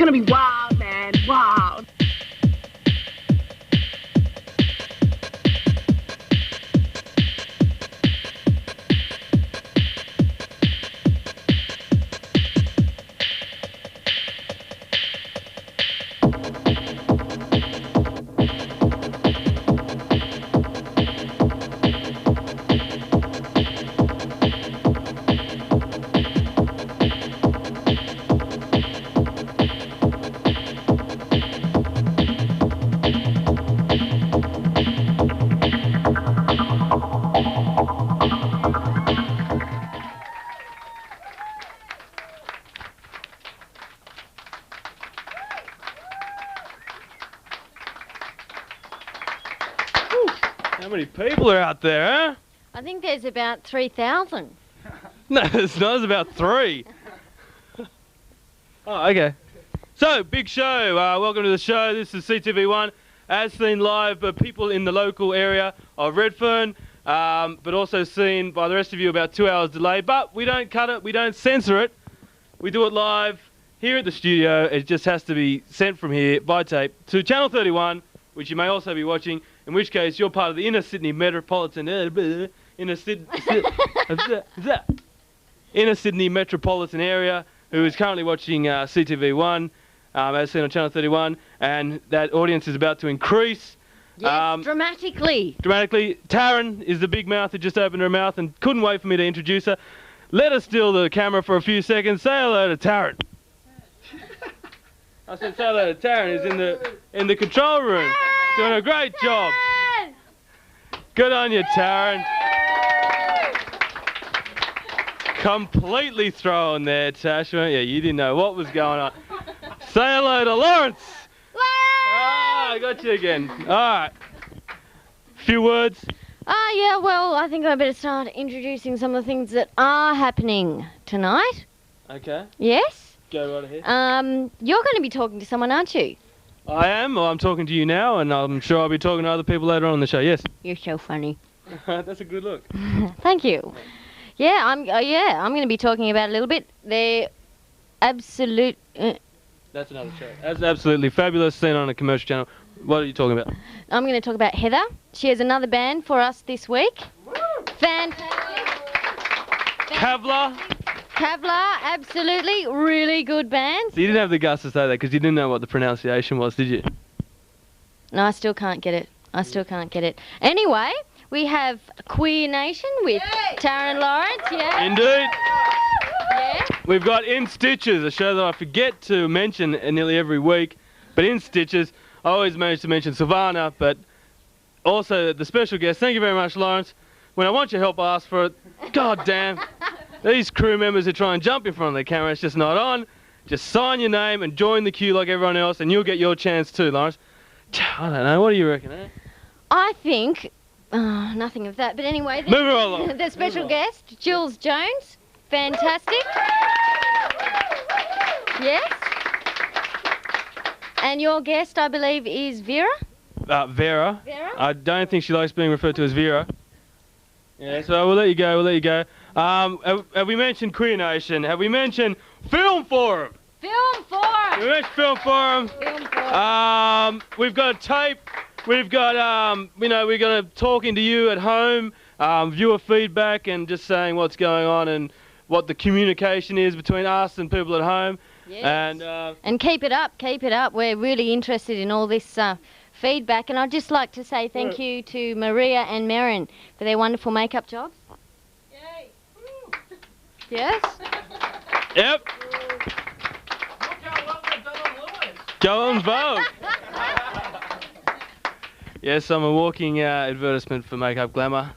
gonna be wild, man, wild. How many people are out there, huh? I think there's about 3,000. No, it's not. It's about 3. Oh, okay. So, big show. Welcome to the show. This is CTV1, as seen live by people in the local area of Redfern, but also seen by the rest of you about 2 hours delayed. But we don't cut it. We don't censor it. We do it live here at the studio. It just has to be sent from here by tape to Channel 31, which you may also be watching. In which case, you're part of the inner Sydney metropolitan inner Sydney metropolitan area who is currently watching CTV1, as seen on Channel 31, and that audience is about to increase. Yes, dramatically. Dramatically. Taryn is the big mouth who just opened her mouth and couldn't wait for me to introduce her. Let us steal the camera for a few seconds. Say hello to Taryn. I said say hello to Taryn, who's in the control room. Doing a great job. Good on you, Taryn. Completely thrown there, Tasha. Yeah, you didn't know what was going on. Say hello to Laurence. Ah, I got you again. All right. Few words. Yeah, well, I think I better start introducing some of the things that are happening tonight. Okay. Yes? Go right ahead. You're going to be talking to someone, aren't you? I am. Well, I'm talking to you now, and I'm sure I'll be talking to other people later on in the show. Yes. You're so funny. That's a good look. Thank you. Yeah, I'm going to be talking about a little bit. They're absolute. That's another show. That's absolutely fabulous. Seen on a commercial channel. What are you talking about? I'm going to talk about Heather. She has another band for us this week. Fantastic. Kevlar. Kevlar, absolutely, really good band. So you didn't have the guts to say that because you didn't know what the pronunciation was, did you? No, I still can't get it. I still can't get it. Anyway, we have Queer Nation with Taryn and Laurence, yeah? Indeed. Yeah. We've got In Stitches, a show that I forget to mention nearly every week. But In Stitches, I always manage to mention Silvana, but also the special guest. Thank you very much, Laurence. When I want your help, I ask for it. God damn. These crew members who try and jump in front of the camera, it's just not on. Just sign your name and join the queue like everyone else, and you'll get your chance too, Laurence. I don't know. What do you reckon, eh? I think... nothing of that. But anyway... Move right along. The special guest, Jules Jones. Fantastic. Yes. And your guest, I believe, is Vera? Vera. Vera? I don't think she likes being referred to as Vera. Yeah, so we'll let you go, we'll let you go. Have we mentioned Queer Nation? Have we mentioned Film Forum? Film Forum! We mentioned Film Forum. Film Forum. We've got a tape. We've got, we're going to talking to you at home, viewer feedback and just saying what's going on and what the communication is between us and people at home. Yes. And keep it up, keep it up. We're really interested in all this feedback, and I'd just like to say thank you to Maria and Marin for their wonderful makeup jobs. Yay! Yes? Yep. Go on, Vogue. Yes, I'm a walking advertisement for Makeup Glamour.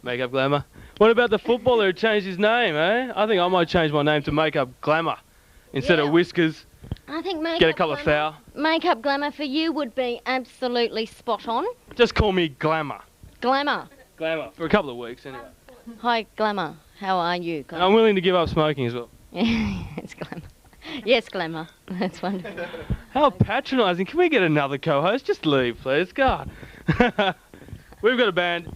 Makeup Glamour. What about the footballer who changed his name, eh? I think I might change my name to Makeup Glamour instead of Whiskers. I think makeup Get a couple of foul. Makeup Glamour for you would be absolutely spot on. Just call me Glamour. Glamour. Glamour. For a couple of weeks, anyway. Hi, Glamour. How are you? Glamour? I'm willing to give up smoking as well. It's Glamour. Yes, Glamour. That's wonderful. How patronising. Can we get another co-host? Just leave, please. God. We've got a band.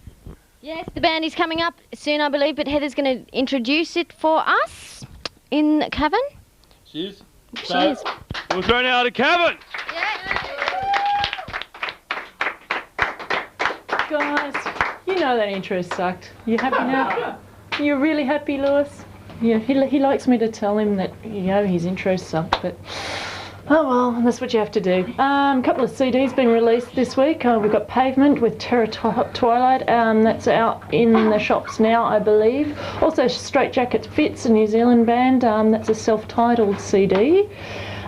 Yes, the band is coming up soon, I believe, but Heather's going to introduce it for us in the cavern. She is? Cheers. We'll throw now to Kevin. Guys, you know that intro sucked. You happy now? You're really happy, Lewis? Yeah, he likes me to tell him that, you know, his intro sucked, but oh well, that's what you have to do. A couple of CDs been released this week. We've got Pavement with Terror Twilight. That's out in the shops now, I believe. Also, Straight Jacket Fits, a New Zealand band. That's a self-titled CD.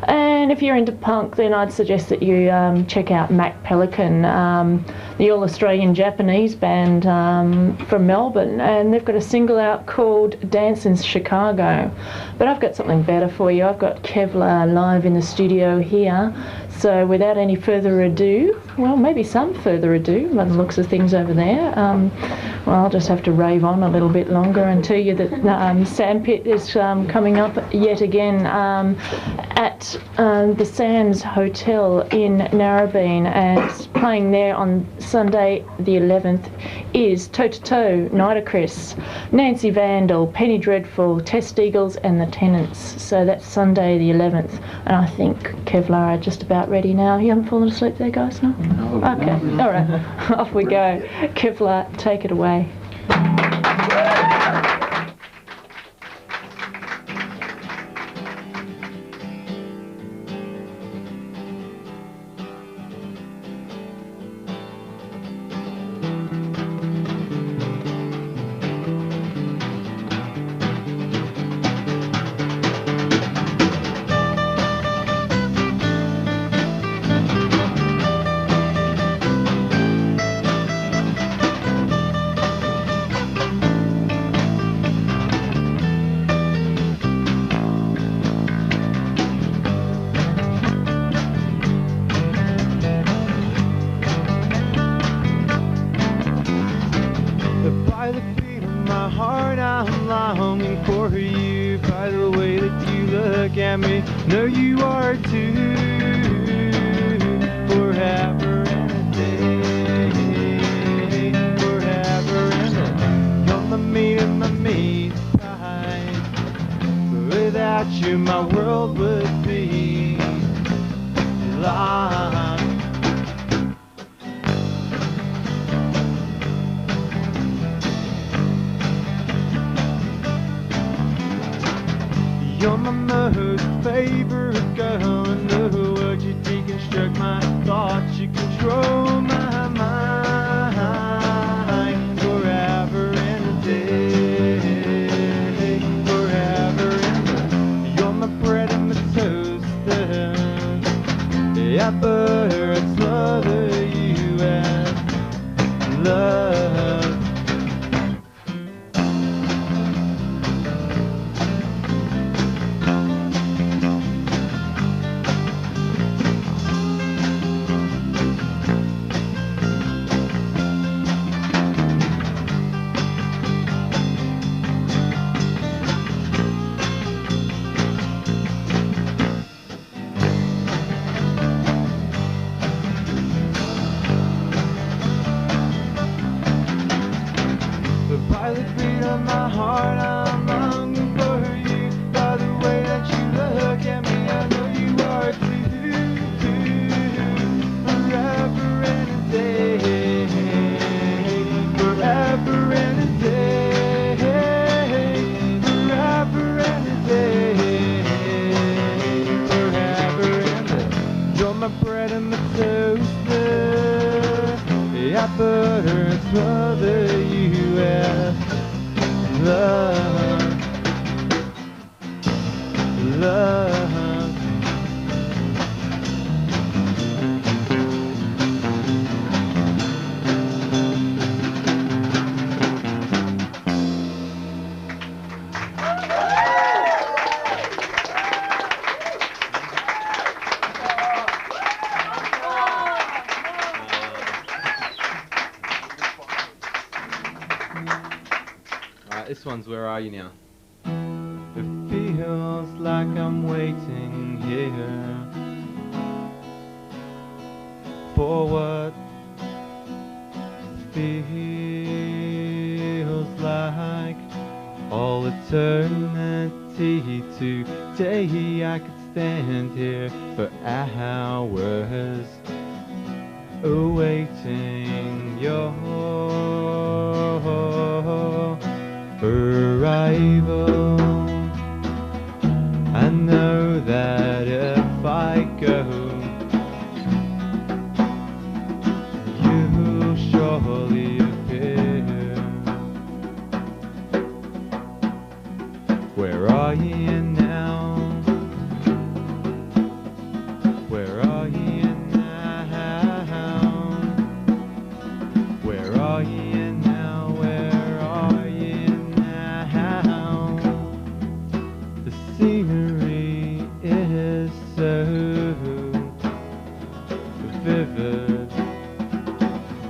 And if you're into punk, then I'd suggest that you check out Mac Pelican, the all-Australian Japanese band from Melbourne, and they've got a single out called Dance in Chicago. But I've got something better for you. I've got Kevlar live in the studio here. So without any further ado, well, maybe some further ado, by the looks of things over there, well, I'll just have to rave on a little bit longer and tell you that Sandpit is coming up yet again at the Sands Hotel in Narrabeen, and playing there on Sunday the 11th is Toe to Toe, Nitocris, Nancy Vandal, Penny Dreadful, Test Eagles and the Tenants. So that's Sunday the 11th, and I think Kevlar are just about ready now. You haven't fallen asleep there, guys? No? Okay, all right, off we go. Kevlar, take it away. This one's Where Are You Now? It feels like I'm waiting here for what feels like all eternity. Today I could stand here for hours, awaiting your arrival. I know that if I go, you'll surely appear. Where are you now? Where are you now? Where are you now? Where are you now? The scenery is so vivid.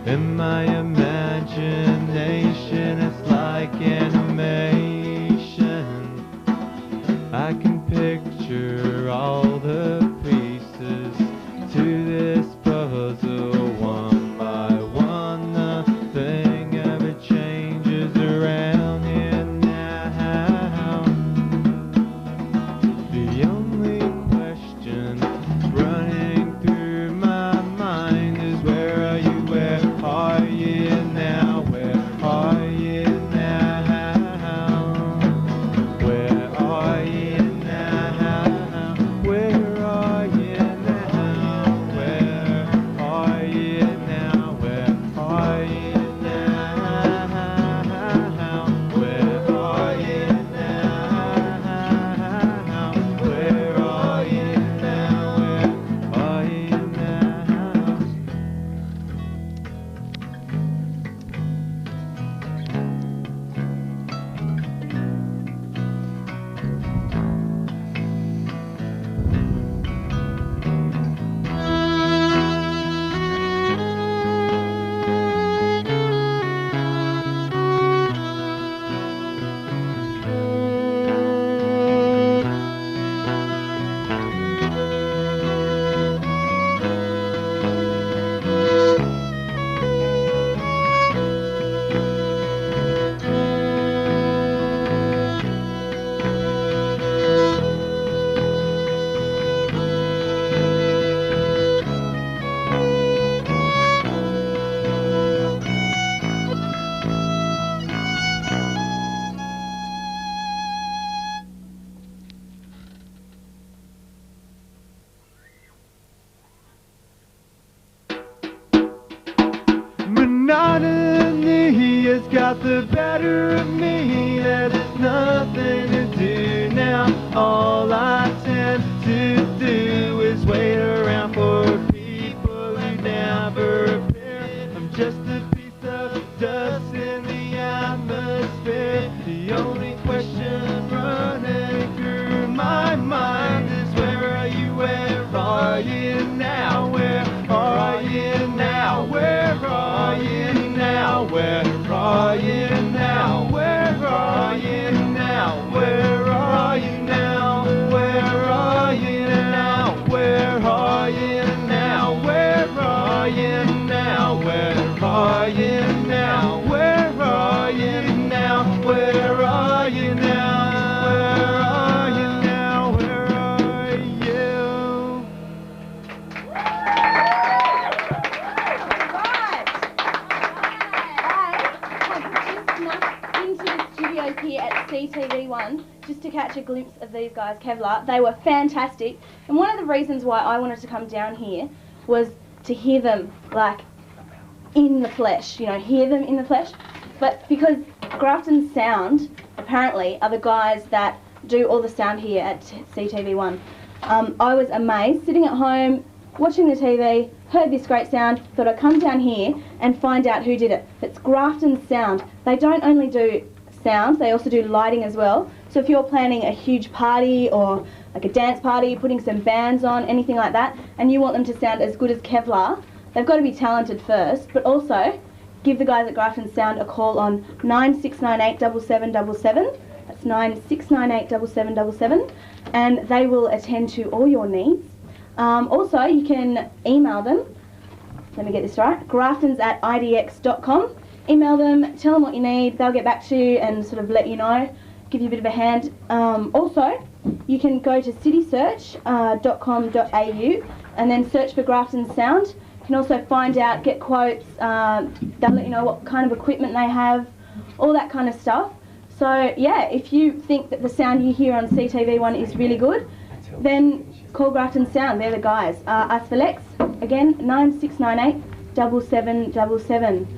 In my imagination, it's like animation. I can picture all the pieces to this puzzle one by one. Nothing ever changes around here now. The only question running through my mind is where are you? Where are you now? Where are you now? Where are you now? Where are you now? Where are you now? Where are you now? Where are you now? Where are you now? Where are you now? Monotony has got the better of me. There's nothing to do now. All I tend to do is wait around for people who never appear. I'm just a piece of dust in the atmosphere. The only question running through my mind is where are you? Where are you now? Where are you now? Where are you now? Where are you now? Where are you now? Where are you now? Where are you now? Where are you now? Where are you now? Where are you now? Where are you now? Where are you now? Where are you now? Where are you? Into the studios here at CTV1 just to catch a glimpse of these guys, Kevlar. They were fantastic, and one of the reasons why I wanted to come down here was to hear them like in the flesh, you know, hear them in the flesh. But because Grafton's Sound apparently are the guys that do all the sound here at CTV1, I was amazed sitting at home watching the TV, heard this great sound, thought I'd come down here and find out who did it. It's Grafton's Sound. They don't only do sound, they also do lighting as well. So if you're planning a huge party or like a dance party, putting some bands on, anything like that, and you want them to sound as good as Kevlar, they've got to be talented first, but also give the guys at Grafton's Sound a call on 9698 7777. That's 9698 7777, and they will attend to all your needs. Also, you can email them, let me get this right, graftons@idx.com. Email them, tell them what you need, they'll get back to you and sort of let you know, give you a bit of a hand. Also, you can go to citysearch.com.au and then search for Grafton Sound. You can also find out, get quotes, they'll let you know what kind of equipment they have, all that kind of stuff. So yeah, if you think that the sound you hear on CTV1 is really good, then call Grafton Sound, they're the guys. As for Lex, again, 9698 7777,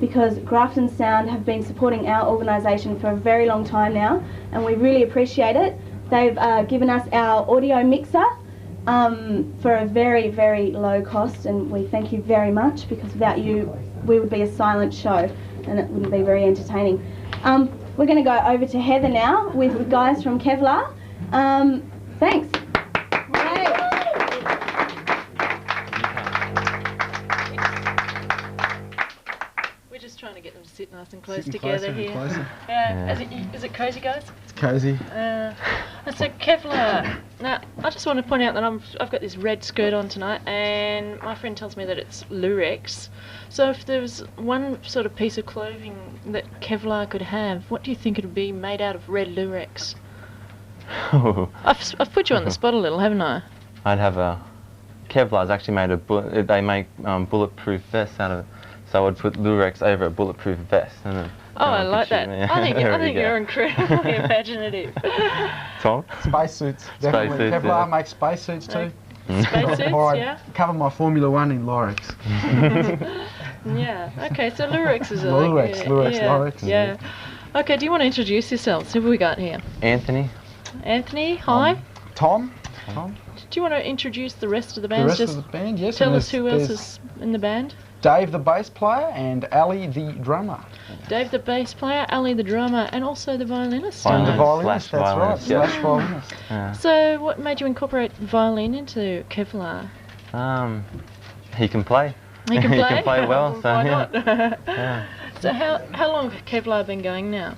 because Grafton Sound have been supporting our organisation for a very long time now, and we really appreciate it. They've given us our audio mixer for a very, very low cost, and we thank you very much, because without you we would be a silent show and it wouldn't be very entertaining. We're going to go over to Heather now with guys from Kevlar. Thanks. Trying to get them to sit nice and close together here. Yeah. Is it cosy, guys? It's cosy. So Kevlar. Now, I just want to point out that I've got this red skirt on tonight, and my friend tells me that it's lurex. So if there was one sort of piece of clothing that Kevlar could have, what do you think it would be made out of red lurex? I've put you on the spot a little, haven't I? I'd have a... Kevlar's actually made they make bulletproof vests out of it. So I'd put lurex over a bulletproof vest. And then I like that. I think you're incredibly imaginative. Tom? Spacesuits. Definitely. Kevlar makes spacesuits too. Spacesuits, yeah. Cover my Formula 1 in Laurence. Yeah. Okay. So lurex is Laurence. Yeah. Okay. Do you want to introduce yourselves? Who have we got here? Anthony. Anthony. Hi. Tom. Do you want to introduce the rest of the band? The rest of the band, yes. Tell us who else is in the band. Dave the bass player and Ali the drummer. Dave the bass player, Ali the drummer, and also the violinist. And the violinist, that's right. Yeah. Slash violinist. Yeah. So what made you incorporate violin into Kevlar? He can play. He can play? He can play well, so why yeah. not? Yeah. So how long have Kevlar been going now?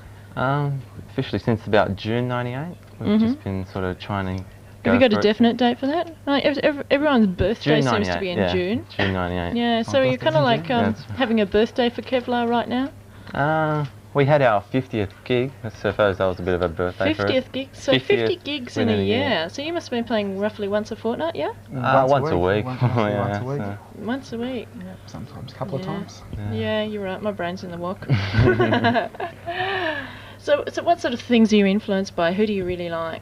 Officially since about June '98. We've just been sort of trying to Have you got a definite date for that? Like everyone's birthday seems to be in June. June '98. Yeah, so you're kind of like having a birthday for Kevlar right now? We had our 50th gig. I suppose that was a bit of a birthday for us. 50th gig? So 50 gigs in a year. So you must have been playing roughly once a fortnight, yeah? Once a week. Once a week. Once a week. Yep, sometimes a couple of times. Yeah, you're right. My brain's in the wok. So what sort of things are you influenced by? Who do you really like?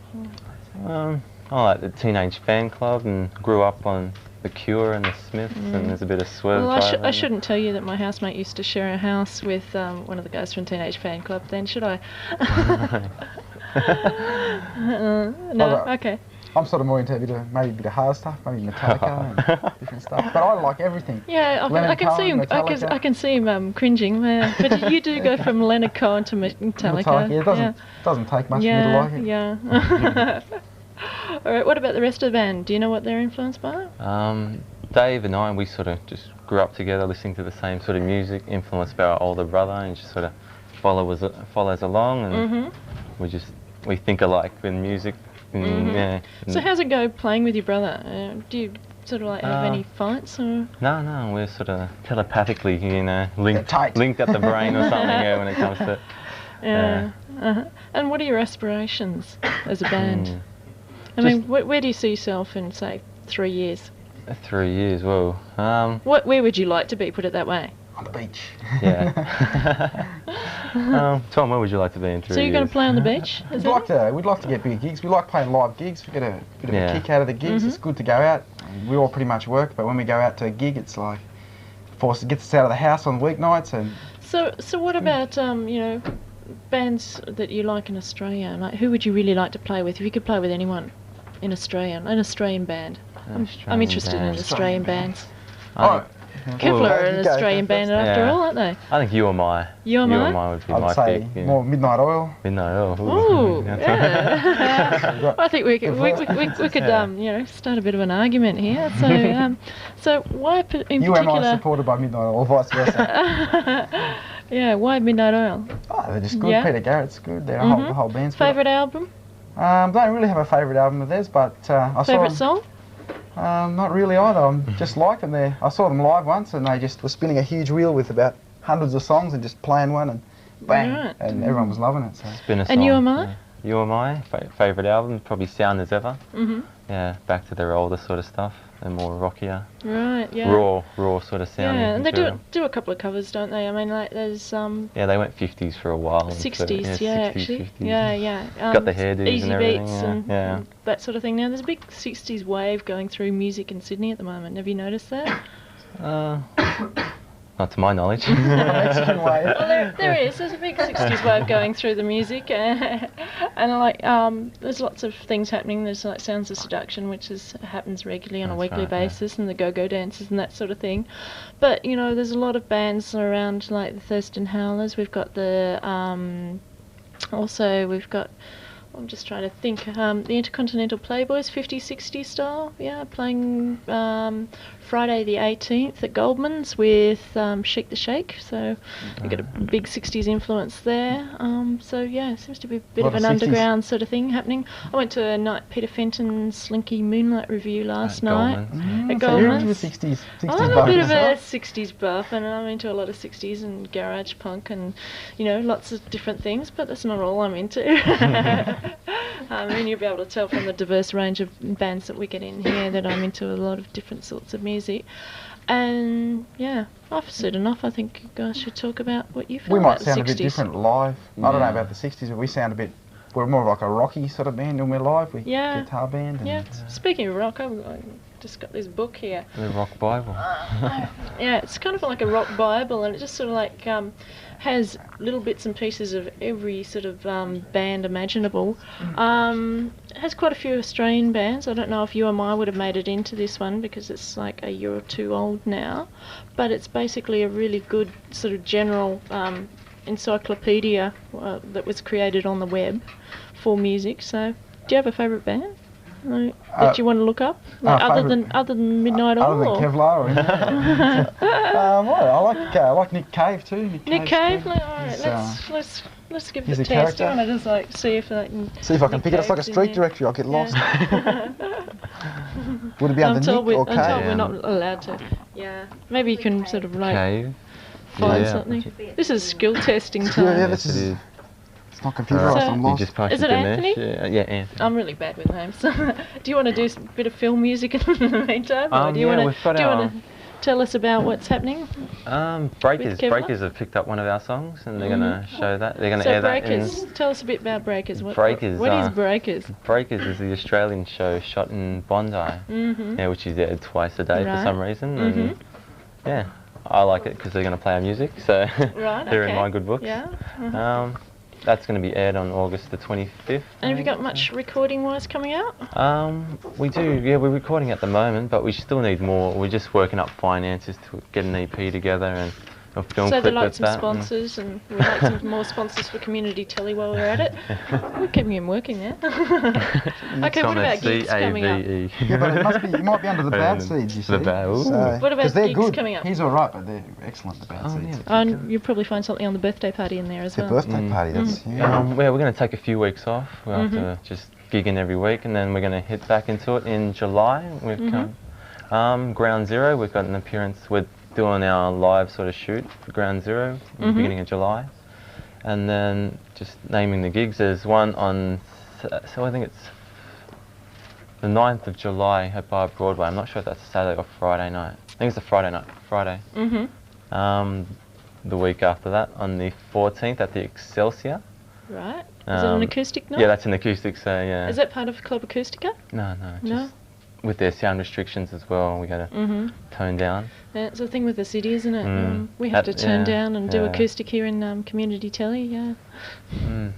I like the Teenage Fan Club and grew up on The Cure and the Smiths, and there's a bit of Swerve. Well, I shouldn't tell you that my housemate used to share a house with one of the guys from Teenage Fan Club then, should I? No? Okay. I'm sort of more into maybe a bit of hard stuff, maybe Metallica and different stuff. But I like everything. Yeah, I can see him. I can see him cringing. But you do go from Leonard Cohen to Metallica. Yeah, it doesn't take much for me to like it. Yeah. All right. What about the rest of the band? Do you know what they're influenced by? Dave and I, we sort of just grew up together, listening to the same sort of music, influenced by our older brother, and just sort of follows along, and we think alike with music. Yeah. So how's it go playing with your brother? Do you sort of like have any fights or? No, we're sort of telepathically, linked at the brain or something when it comes to. Yeah. And what are your aspirations as a band? I mean, where do you see yourself in, say, 3 years? 3 years, well. Where would you like to be? Put it that way. On the beach. Yeah. Tom, where would you like to be in 3 years? So you're going to play on the beach? We'd like to get big gigs. We like playing live gigs. We get a bit of a kick out of the gigs. It's good to go out. We all pretty much work, but when we go out to a gig, it's like gets us out of the house on weeknights. And so what about bands that you like in Australia? Like, who would you really like to play with if you could play with anyone in Australia? An Australian band. I'm interested in Australian bands. Kevlar are an Australian band after all, aren't they? I think You Or My. You Or My? Would be I my would say pick. more Midnight Oil. Midnight Oil. Ooh, yeah. I think we could start a bit of an argument here. So why in You particular? and I supported by Midnight Oil, or vice versa. Yeah, why Midnight Oil? Oh, they're just good. Yeah. Peter Garrett's good. The whole band's good. Favourite album? Don't really have a favourite album of theirs, but I saw Favourite song? Not really either. I just like them there. I saw them live once, and they just were spinning a huge wheel with about hundreds of songs and just playing one, and bang, and everyone was loving it. So. Spin a song. And You Or My? You Am I, favourite album, probably Sound As Ever. Mhm. Yeah, back to their older sort of stuff and more rockier. Right. Yeah. Raw sort of sounding. Yeah, and they material. do a couple of covers, don't they? I mean, like there's Yeah, they went 50s for a while. and 60s, sort of, yeah, 60s, actually. 50s. Yeah. Got the hairdos Easy and everything. Beats Yeah, and that sort of thing. Now, there's a big 60s wave going through music in Sydney at the moment. Have you noticed that? Not to my knowledge. Mexican way. Well, there is. There's a big 60s wave going through the music, and like there's lots of things happening. There's like Sounds of Seduction, which happens regularly on a That's weekly right, yeah. basis, and the go-go dances and that sort of thing. But you know, there's a lot of bands around, like the Thurston Howlers. We've got the also we've got. I'm just trying to think. The Intercontinental Playboys, 50-60 style, yeah, playing Friday the 18th at Goldman's with Shake the Shake. So you get a big 60s influence there. So yeah, it seems to be a bit of an 60s. underground sort of thing happening. I went to a Peter Fenton's Slinky Moonlight review last night. At So you're into Goldman's. the 60s. 60s I'm a buff bit of a yourself? 60s buff, and I'm into a lot of 60s and garage punk and, you know, lots of different things, but that's not all I'm into. I mean, you'll be able to tell from the diverse range of bands that we get in here that I'm into a lot of different sorts of music. And, yeah, I've said enough. I think you guys should talk about what you feel We about might the sound 60s. a bit different live. I don't know about the 60s, but we sound a bit. We're more of like a rocky sort of band when we're live. We Yeah. guitar band. And Yeah, speaking of rock, I've just got this book here. The Rock Bible. Yeah, it's kind of like a rock bible, and it just sort of like has little bits and pieces of every sort of band imaginable. It has quite a few Australian bands. I don't know if You Am I would have made it into this one because it's like a year or two old now, but it's basically a really good sort of general encyclopedia that was created on the web for music. So, do you have a favourite band? That you want to look up, like other than Midnight Oil? Other than Kevlar, or I like Nick Cave too. Nick Cave. Alright, let's give it he's a a test. character. I want to just like see if I can. See if I can Nick pick it up. It's like a Cave's in street there. directory. I'll get lost. Yeah. Would it be under Nick or I'm told Cave? we're not allowed to. Yeah, maybe you can sort of like Cave. find Yeah. something. This is skill testing Yeah, time. yeah, Yes, this it is. is. It's not computerised. So- I'm You lost. just pass Is it it to Nash. Anthony? Yeah, Anthony. I'm really bad with names. Do you want to do a bit of film music in the meantime? Or do you yeah, want we've got to our- tell us about what's happening? Breakers. Kevlar? Breakers have picked up one of our songs and they're going to show that. They're going to So air Breakers, that tell us a bit about Breakers. Breakers, What is Breakers? in... Breakers is the Australian show shot in Bondi. Mm-hmm. Yeah, which is aired twice a day for Right. some reason. Mhm. And yeah, I like it because they're going to play our music. So Right, they're okay. in my good books. Yeah. Uh-huh. That's going to be aired on August the 25th. And have you got much recording-wise coming out? We do, yeah, we're recording at the moment, but we still need more. We're just working up finances to get an EP together and a film So clip they'd like with some that. sponsors, and we'd like some more sponsors for community telly while we're at it. We're keeping him working there. Okay, what about gigs coming up? CAVE. Yeah, but it might be under the bad And seeds, you see. the bad- ooh. What about 'cause they're gigs good. coming up? He's all right, but they're excellent, the bad Oh, seeds. yeah. And you'll probably find something on the birthday party in there as It's their well. birthday party. That's yeah. Yeah, we're going to take a few weeks off. We'll have Mm-hmm. to just gig in every week, and then we're going to hit back into it in July. We've Mm-hmm. come Ground Zero. We've got an appearance. We're doing our live sort of shoot for Ground Zero in the beginning of July, and then just naming the gigs. There's one on, so I think it's the 9th of July at Bar Broadway. I'm not sure if that's a Saturday or Friday night. I think it's a Friday night. Friday. Mm-hmm. The week after that, on the 14th at the Excelsior. Right. Is it an acoustic night? Yeah, that's an acoustic, so yeah. Is that part of Club Acoustica? No, No? just with their sound restrictions as well, we got to Mm-hmm. tone down. Yeah, it's the thing with the city, isn't it? Mm. We have to turn Yeah, down and do yeah. acoustic here in community telly, yeah.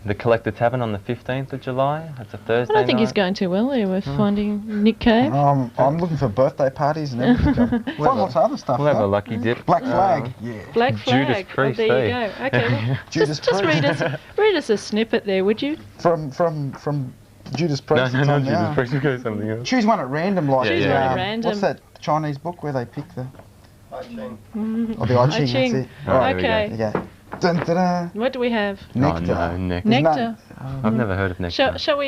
The Collector Tavern on the 15th of July, that's a Thursday I don't think he's night. going too well there with finding Nick Cave. I'm looking for birthday parties and everything. Find lots of other stuff. We'll have a though. lucky dip. Black Flag. Yeah. Black Flag. Judas Priest, oh, there you eh? go. Okay, well, Judas just read us a snippet there, would you? From Judas No, Priest. no, it's no, on Judas now. Priest, go something else. Choose one at random, like Choose the, one at random. What's that Chinese book where they pick the? Mm-hmm. Oh, the I Ching. Ching. That's it. Oh, there we go. Okay. There you go. Dun, dun, dun. What do we have? Nectar. Oh, no, Nectar. Isn't that- Nectar. I've never heard of Nectar. Shall we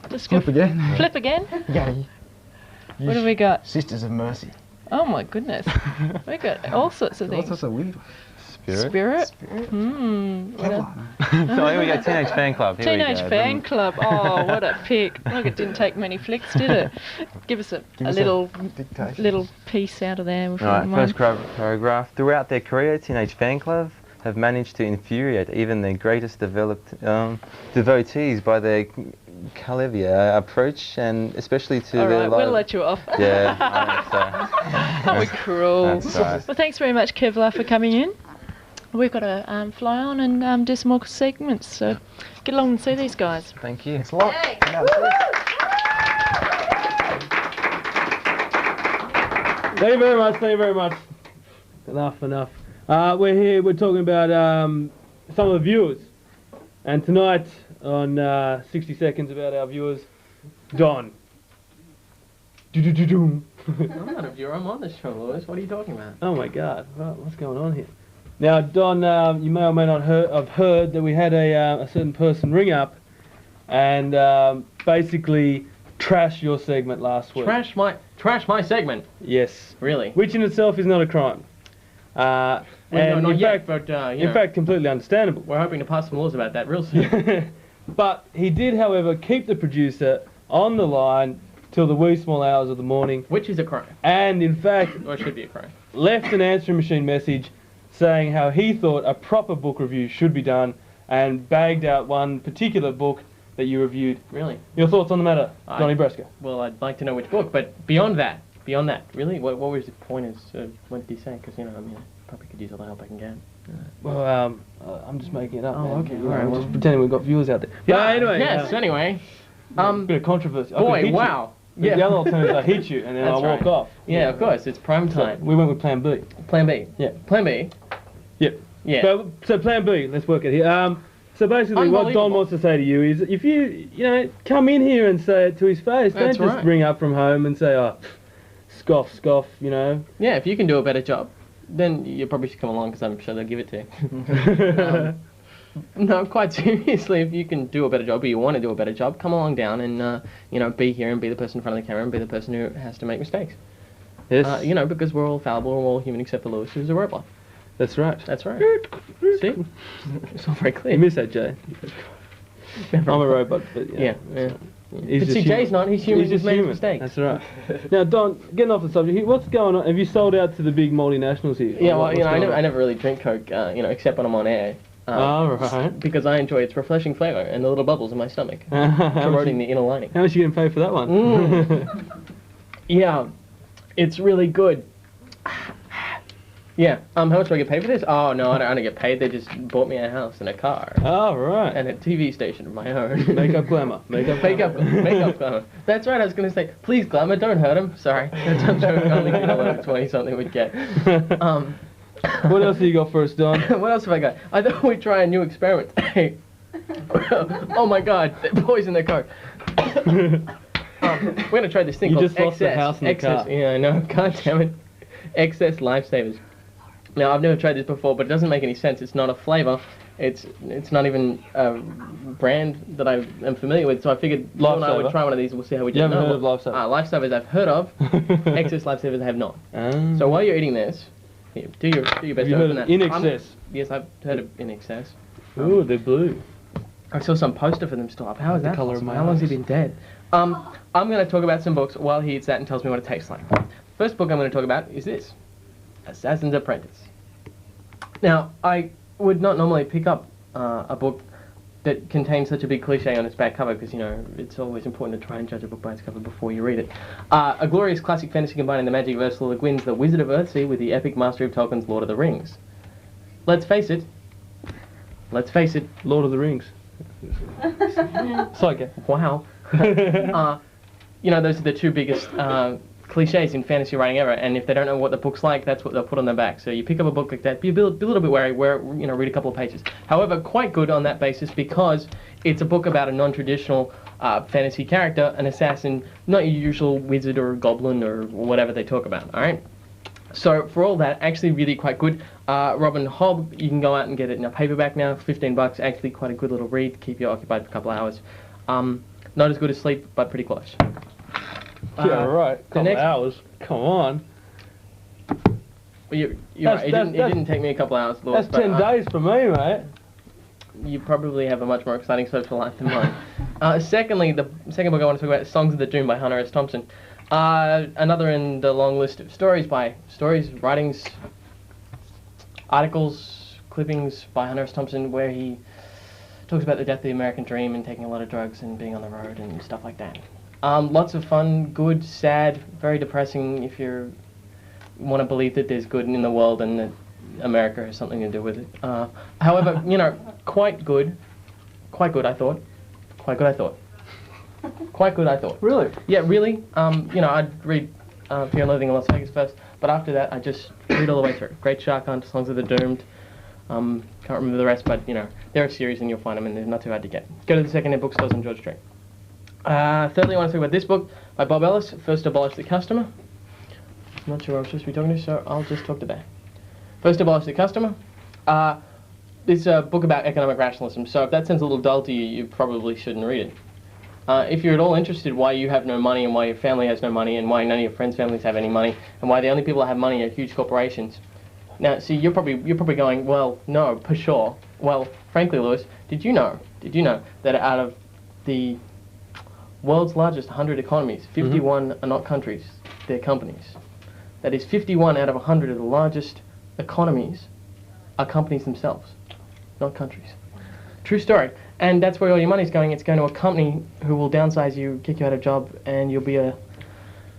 just go Flip again. flip again? Yeah. What have we got? Sisters of Mercy. Oh my goodness. We got all sorts of All things. sorts of weird. Spirit. Kevlar. So here we go, Teenage Fan Club. Here Teenage we go. Fan Club. Oh, what a pick. Look, it didn't take many flicks, did it? Give us a dictation. little piece out of there. Alright, first paragraph. Throughout their career, Teenage Fan Club have managed to infuriate even their greatest devotees by their cavalier approach, and especially to their Alright, we'll let you off. Yeah, I think so. We're cruel. That's right. Well, thanks very much, Kevlar, for coming in. We've got to fly on and do some more segments, so get along and see these guys. Thank you. Thanks a lot. Thank you very much, thank you very much. Enough. We're here, we're talking about some of the viewers. And tonight, on 60 Seconds about our viewers, Don. I'm not a viewer, I'm on the show, Lewis. What are you talking about? Oh my God, what's going on here? Now, Don, you may or may not have heard that we had a certain person ring up and basically trash your segment last week. Trash my segment? Yes. Really? Which in itself is not a crime. Well, and no, not in yet, fact, but, in fact, completely understandable. We're hoping to pass some laws about that real soon. But he did, however, keep the producer on the line till the wee small hours of the morning. Which is a crime. And in fact, or should be a crime. Left an answering machine message saying how he thought a proper book review should be done, and bagged out one particular book that you reviewed. Really? Your thoughts on the matter, Donnie Bresco? Well, I'd like to know which book, but beyond that, really, what was the point? What did he say? Because, I probably could use all the help I can get. Well, I'm just making it up. Oh, okay. I'm All right, just pretending we've got viewers out there. Yeah. Anyway. Yes. Anyway. A bit of controversy. Boy, wow. Yeah. The other alternative is I hit you and then I walk off. Yeah, of course. It's prime time. So we went with Plan B. Plan B. Yeah. Plan B. Yep. Yeah. So Plan B. Let's work it here. So basically, what Don wants to say to you is, if you come in here and say it to his face, don't just ring up from home and say, oh, scoff, Yeah, if you can do a better job, then you probably should come along, because I'm sure they'll give it to you. No, quite seriously, if you can do a better job, or you want to do a better job, come along down and, be here and be the person in front of the camera and be the person who has to make mistakes. Yes. Because we're all fallible, we're all human except for Lewis, who's a robot. That's right. That's right. See? It's all very clear. You miss that, Jay. I'm a robot, but yeah. He's but see, Jay's not. He's human. He's making mistakes. That's right. Now, Don, getting off the subject, what's going on? Have you sold out to the big multinationals here? Yeah, well, I never really drink Coke, except when I'm on air. Right. Because I enjoy its refreshing flavour and the little bubbles in my stomach, corroding the inner lining. How much are you getting paid for that one? Yeah, it's really good. Yeah. How much do I get paid for this? Oh no, I don't get paid. They just bought me a house and a car. Oh right. And a TV station of my own. Makeup glamour. Makeup glamour. That's right. I was gonna say, please glamour, don't hurt him. Sorry, that's a joke. Only 20-something would get. What else have you got for us, Don? What else have I got? I thought we'd try a new experiment. Oh my God, the boys in the car. We're gonna try this thing called just lost the house and the car. Yeah, I know. God damn it. Excess Lifesavers. Now, I've never tried this before, but it doesn't make any sense. It's not a flavour. It's not even a brand that I am familiar with, so I figured you and I would try one of these and we'll see how we do. You haven't heard of Lifesavers? Lifesavers I've heard of. Excess Lifesavers I have not. So while you're eating this, here, do your best. Have you heard of In Excess? Yes, I've heard of In Excess. Ooh, they're blue. I saw some poster for them still up. How is that colour of possible? my How long has he eyes. been dead? I'm going to talk about some books while he eats that and tells me what it tastes like. First book I'm going to talk about is this, Assassin's Apprentice. Now, I would not normally pick up a book that contains such a big cliche on its back cover because, it's always important to try and judge a book by its cover before you read it. A glorious classic fantasy combining the magic of Ursula Le Guin's The Wizard of Earthsea with the epic mastery of Tolkien's Lord of the Rings. Let's face it, Lord of the Rings. Psycho. Wow. Those are the two biggest cliches in fantasy writing ever, and if they don't know what the book's like, that's what they'll put on their back. So you pick up a book like that, be a little bit wary, read a couple of pages. However, quite good on that basis because it's a book about a non-traditional fantasy character, an assassin, not your usual wizard or goblin or whatever they talk about, alright? So for all that, actually really quite good. Robin Hobb, you can go out and get it in a paperback now, $15, actually quite a good little read, keep you occupied for a couple of hours. Not as good as Sleep, but pretty close. Yeah, right. Couple hours. Come on. Well, you're right. It didn't take me a couple hours, Lewis. That's 10 days for me, mate. You probably have a much more exciting social life than mine. Secondly, the second book I want to talk about is Songs of the Doom by Hunter S. Thompson. Another in the long list of writings, articles, clippings by Hunter S. Thompson, where he talks about the death of the American dream and taking a lot of drugs and being on the road and stuff like that. Lots of fun, good, sad, very depressing if you want to believe that there's good in the world and that America has something to do with it. However, quite good I thought. Really? Yeah, really. I'd read Fear and Loathing in Las Vegas first, but after that I just read all the way through. Great Shark Hunt, Songs of the Doomed. Can't remember the rest, but they're a series and you'll find them and they're not too hard to get. Go to the second-hand bookstores on George Street. Thirdly, I want to talk about this book by Bob Ellis, First Abolish the Customer. I'm not sure what I'm supposed to be talking to, so I'll just talk to that. First Abolish the Customer. It's a book about economic rationalism, so if that sounds a little dull to you, you probably shouldn't read it. If you're at all interested why you have no money and why your family has no money and why none of your friends' families have any money and why the only people that have money are huge corporations. Now, see, you're probably going, well, no, for sure. Well, frankly, Lewis, did you know that out of the world's largest 100 economies, 51 are not countries, they're companies. That is, 51 out of 100 of the largest economies are companies themselves, not countries. True story. And that's where all your money's going. It's going to a company who will downsize you, kick you out of job, and you'll be a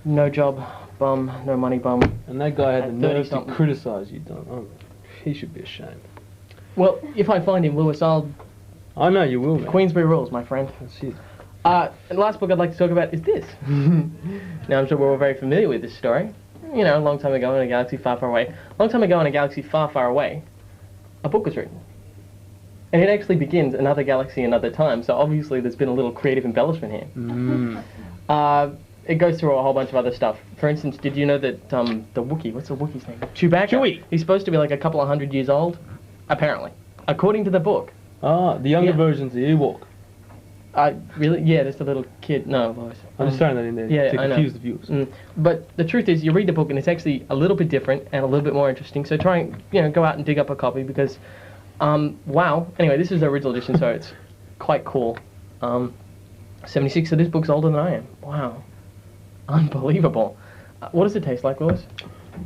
no-job bum, no-money bum. And that guy had the nerve to criticise you, Don. Oh, he should be ashamed. Well, if I find him, Lewis, I know you will, man. Queensbury rules, my friend. That's it. And the last book I'd like to talk about is this. Now, I'm sure we're all very familiar with this story. A long time ago in a galaxy far, far away. A long time ago in a galaxy far, far away, a book was written. And it actually begins another galaxy, another time, so obviously there's been a little creative embellishment here. It goes through a whole bunch of other stuff. For instance, did you know that the Wookiee, what's the Wookiee's name? Chewbacca. Chewie. He's supposed to be like a couple of 100 years old, apparently, according to the book. Ah, the younger version's the Ewok. Really? Yeah, there's the little kid. No, Lois. I'm just throwing that in there to confuse the viewers. But the truth is, you read the book and it's actually a little bit different and a little bit more interesting. So try and go out and dig up a copy because, wow. Anyway, this is the original edition, so it's quite cool. 76. So this book's older than I am. Wow, unbelievable. What does it taste like, Willis?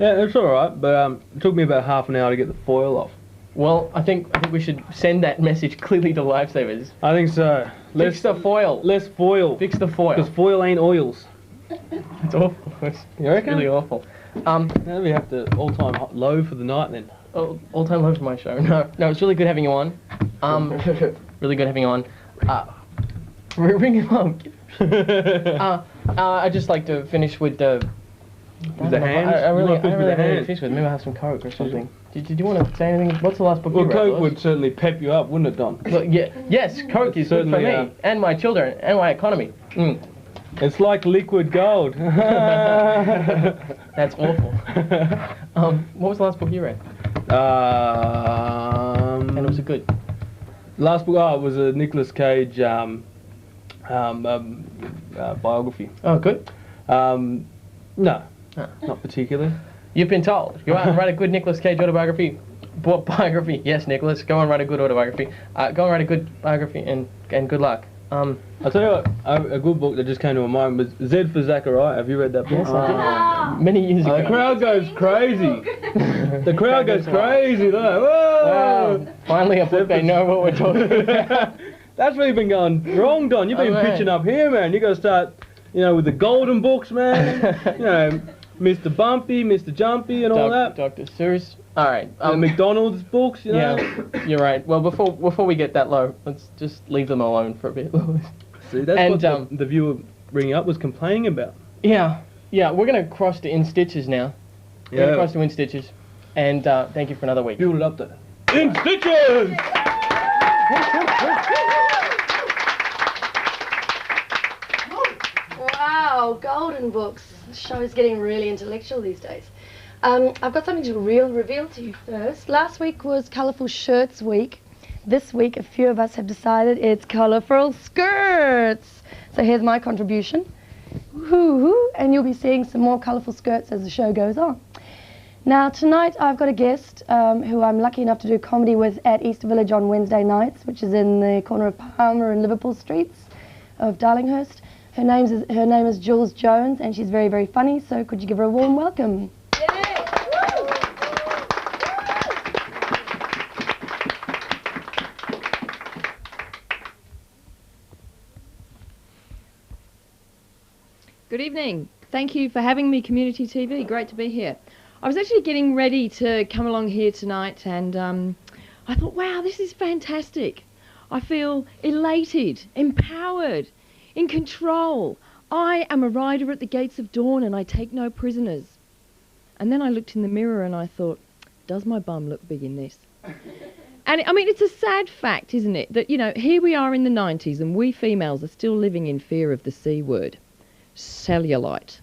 Yeah, it's all right, but it took me about half an hour to get the foil off. Well, I think we should send that message clearly to lifesavers. I think so. Fix the foil. Less foil. Fix the foil. Because foil ain't oils. It's awful. You reckon? It's really awful. Now we have to all-time low for the night then. All-time low for my show. No, it's really good having you on. Really good having you on. Ring him up. I'd just like to finish with the... The hands? I really have anything to finish with. Maybe I'll have some Coke or something. Did you want to say anything? What's the last book you read? Well, Coke would certainly pep you up, wouldn't it, Don? Well, yes, Coke is good for me, and my children, and my economy. It's like liquid gold. That's awful. What was the last book you read? And was it good? Last book, it was a Nicolas Cage biography. Oh, good? No, not particularly. You've been told. Go out and write a good Nicolas Cage autobiography. Biography. Yes, Nicholas. Go and write a good autobiography. Go and write a good biography and good luck. I'll tell you what, a good book that just came to my mind was Z for Zachariah. Have you read that book? Yes, I did. Many years ago. The crowd goes crazy. The crowd goes crazy though. Whoa! Wow. Finally a book they know what we're talking about. That's where you've been going wrong, Don. You've been pitching up here, man. You got to start, with the golden books, man. Mr. Bumpy, Mr. Jumpy, and all that. Dr. Seuss. All right. The McDonald's books, Yeah, you're right. Well, before we get that low, let's just leave them alone for a bit. See, that's what the viewer ringing up was complaining about. Yeah. We're gonna cross to In Stitches now. We're gonna cross to In Stitches, and thank you for another week. Build it up there. In Stitches. Wow, golden books. The show's getting really intellectual these days. I've got something to reveal to you first. Last week was Colourful Shirts Week. This week, a few of us have decided it's Colourful Skirts. So here's my contribution. Woo-hoo, and you'll be seeing some more colourful skirts as the show goes on. Now tonight I've got a guest who I'm lucky enough to do comedy with at East Village on Wednesday nights, which is in the corner of Palmer and Liverpool Streets of Darlinghurst. Her name is Jules Jones, and she's very, very funny, so could you give her a warm welcome? Good evening. Thank you for having me, Community TV. Great to be here. I was actually getting ready to come along here tonight, and I thought, wow, this is fantastic. I feel elated, empowered, in control. I am a rider at the gates of dawn, and I take no prisoners. And then I looked in the mirror and I thought, does my bum look big in this? And I mean, it's a sad fact, isn't it, that, you know, here we are in the 90s and we females are still living in fear of the C word. Cellulite.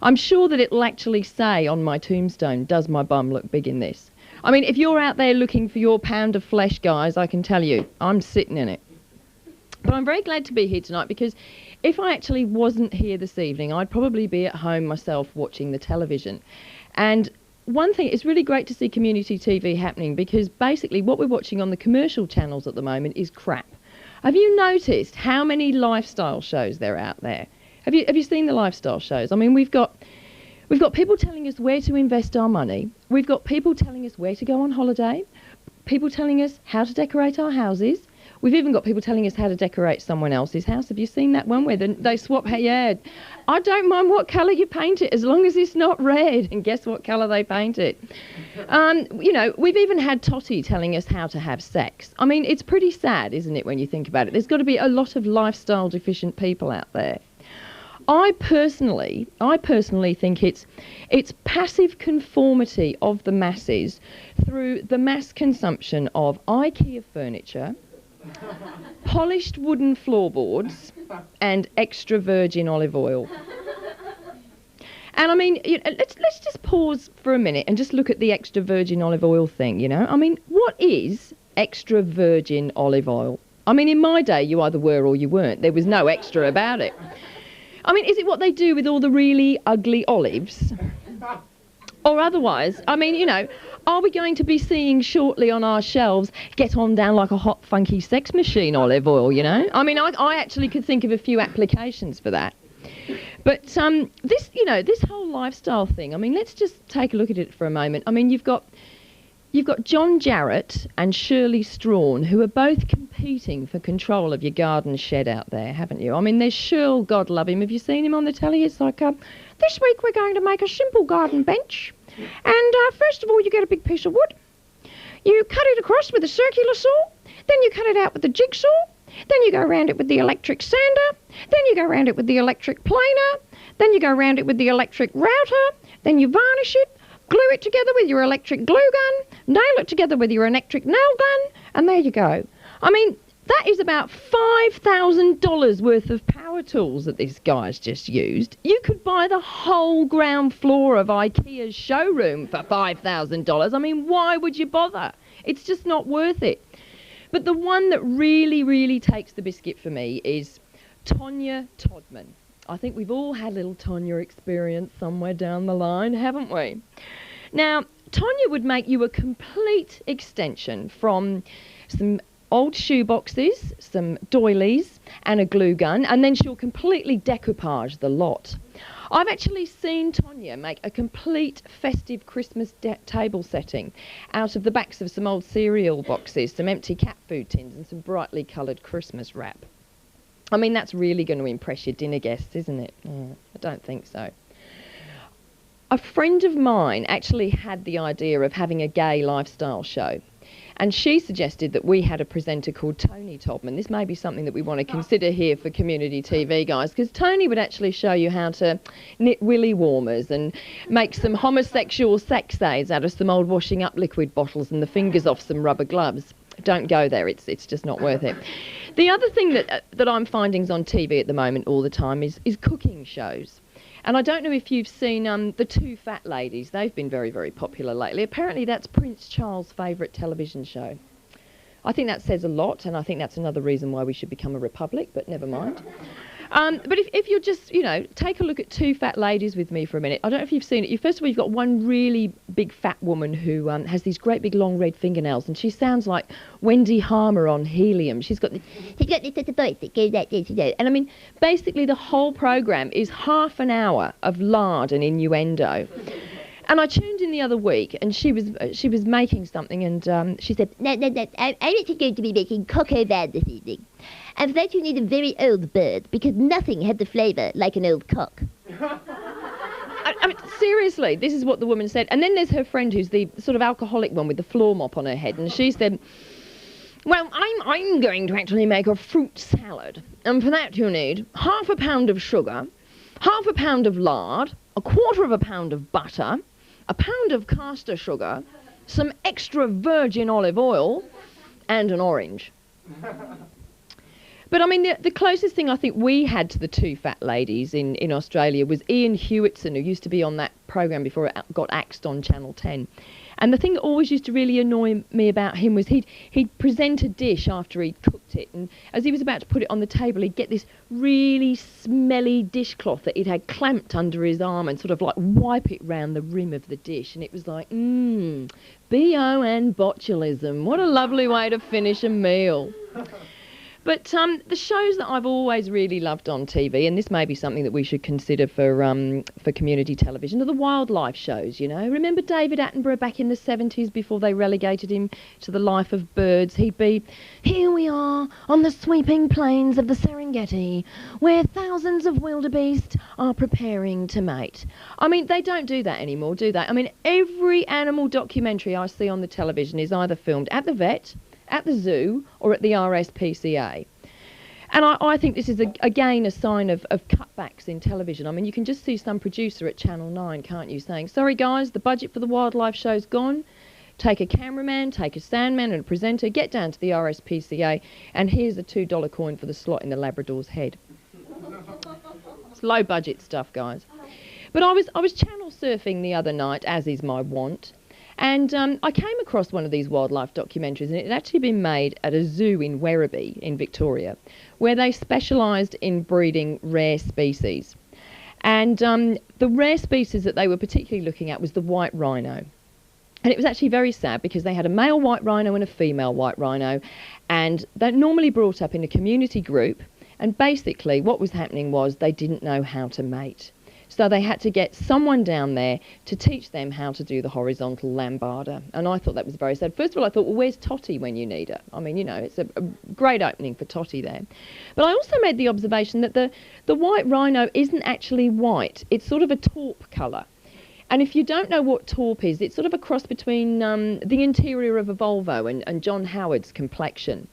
I'm sure that it'll actually say on my tombstone, does my bum look big in this? I mean, if you're out there looking for your pound of flesh, guys, I can tell you, I'm sitting in it. But I'm very glad to be here tonight, because if I actually wasn't here this evening, I'd probably be at home myself watching the television. And one thing, it's really great to see community TV happening, because basically what we're watching on the commercial channels at the moment is crap. Have you noticed how many lifestyle shows there are out there? Have you seen the lifestyle shows? I mean, we've got people telling us where to invest our money. We've got people telling us where to go on holiday. People telling us how to decorate our houses. We've even got people telling us how to decorate someone else's house. Have you seen that one where they swap? Yeah, I don't mind what colour you paint it as long as it's not red. And guess what colour they paint it? You know, we've even had Totty telling us how to have sex. I mean, it's pretty sad, isn't it, when you think about it? There's got to be a lot of lifestyle deficient people out there. I personally think it's passive conformity of the masses through the mass consumption of IKEA furniture, polished wooden floorboards, and extra virgin olive oil. And I mean, let's just pause for a minute and just look at the extra virgin olive oil thing, you know? I mean, what is extra virgin olive oil? I mean, in my day, you either were or you weren't. There was no extra about it. I mean, is it what they do with all the really ugly olives? Or otherwise, I mean, you know, are we going to be seeing shortly on our shelves get on down like a hot, funky sex machine olive oil, you know? I mean, I actually could think of a few applications for that. But this whole lifestyle thing, I mean, let's just take a look at it for a moment. I mean, you've got John Jarrett and Shirley Strawn, who are both competing for control of your garden shed out there, haven't you? I mean, there's Shirl, God love him. Have you seen him on the telly? It's like, this week we're going to make a simple garden bench. And first of all, you get a big piece of wood. You cut it across with a circular saw. Then you cut it out with a jigsaw. Then you go around it with the electric sander. Then you go around it with the electric planer. Then you go around it with the electric router. Then you varnish it. Glue it together with your electric glue gun, nail it together with your electric nail gun, and there you go. I mean, that is about $5,000 worth of power tools that this guy's just used. You could buy the whole ground floor of IKEA's showroom for $5,000. I mean, why would you bother? It's just not worth it. But the one that really, really takes the biscuit for me is Tonya Todman. I think we've all had a little Tonya experience somewhere down the line, haven't we? Now, Tonya would make you a complete extension from some old shoe boxes, some doilies, and a glue gun, and then she'll completely decoupage the lot. I've actually seen Tonya make a complete festive Christmas table setting out of the backs of some old cereal boxes, some empty cat food tins, and some brightly coloured Christmas wrap. I mean, that's really going to impress your dinner guests, isn't it? I don't think so. A friend of mine actually had the idea of having a gay lifestyle show, and she suggested that we had a presenter called Tony Todman. This may be something that we want to consider here for community TV, guys, because Tony would actually show you how to knit willy warmers and make some homosexual sex aids out of some old washing up liquid bottles and the fingers off some rubber gloves. Don't go there, it's just not worth it. The other thing that I'm finding on TV at the moment all the time is cooking shows. And I don't know if you've seen the Two Fat Ladies. They've been very, very popular lately. Apparently that's Prince Charles' favourite television show. I think that says a lot, and I think that's another reason why we should become a republic, but never mind. But if you're just, take a look at Two Fat Ladies with me for a minute. I don't know if you've seen it. First of all, you've got one really big fat woman who has these great big long red fingernails, and she sounds like Wendy Harmer on Helium. She's got this little voice that goes like this, And I mean, basically the whole programme is half an hour of lard and innuendo. And I tuned in the other week, and she was making something, and she said, No, I'm actually going to be making cocoa van this evening. And for that you need a very old bird, because nothing had the flavour like an old cock. I mean, seriously, this is what the woman said. And then there's her friend who's the sort of alcoholic one with the floor mop on her head, and she said, well, I'm going to actually make a fruit salad, and for that you need half a pound of sugar, half a pound of lard, a quarter of a pound of butter, a pound of caster sugar, some extra virgin olive oil, and an orange. But I mean, the closest thing I think we had to the Two Fat Ladies in Australia was Ian Hewitson, who used to be on that programme before it got axed on Channel 10. And the thing that always used to really annoy me about him was he'd present a dish after he'd cooked it, and as he was about to put it on the table, he'd get this really smelly dishcloth that he'd had clamped under his arm and sort of like wipe it round the rim of the dish, and it was like, B-O-N botulism. What a lovely way to finish a meal. But the shows that I've always really loved on TV, and this may be something that we should consider for community television, are the wildlife shows, Remember David Attenborough back in the 70s before they relegated him to the life of birds? He'd be, here we are on the sweeping plains of the Serengeti, where thousands of wildebeest are preparing to mate. I mean, they don't do that anymore, do they? I mean, every animal documentary I see on the television is either filmed at the vet, at the zoo, or at the RSPCA. And I think this is, again, a sign of cutbacks in television. I mean, you can just see some producer at Channel 9, can't you, saying, sorry, guys, the budget for the wildlife show's gone. Take a cameraman, take a sandman and a presenter, get down to the RSPCA, and here's a $2 coin for the slot in the Labrador's head. It's low-budget stuff, guys. But I was channel surfing the other night, as is my wont, and I came across one of these wildlife documentaries, and it had actually been made at a zoo in Werribee in Victoria, where they specialised in breeding rare species. And the rare species that they were particularly looking at was the white rhino. And it was actually very sad because they had a male white rhino and a female white rhino, and they're normally brought up in a community group, and basically what was happening was they didn't know how to mate. So they had to get someone down there to teach them how to do the horizontal lambada. And I thought that was very sad. First of all, I thought, well, where's Totty when you need her? I mean, it's a great opening for Totty there. But I also made the observation that the white rhino isn't actually white. It's sort of a taupe colour. And if you don't know what taupe is, it's sort of a cross between the interior of a Volvo and John Howard's complexion.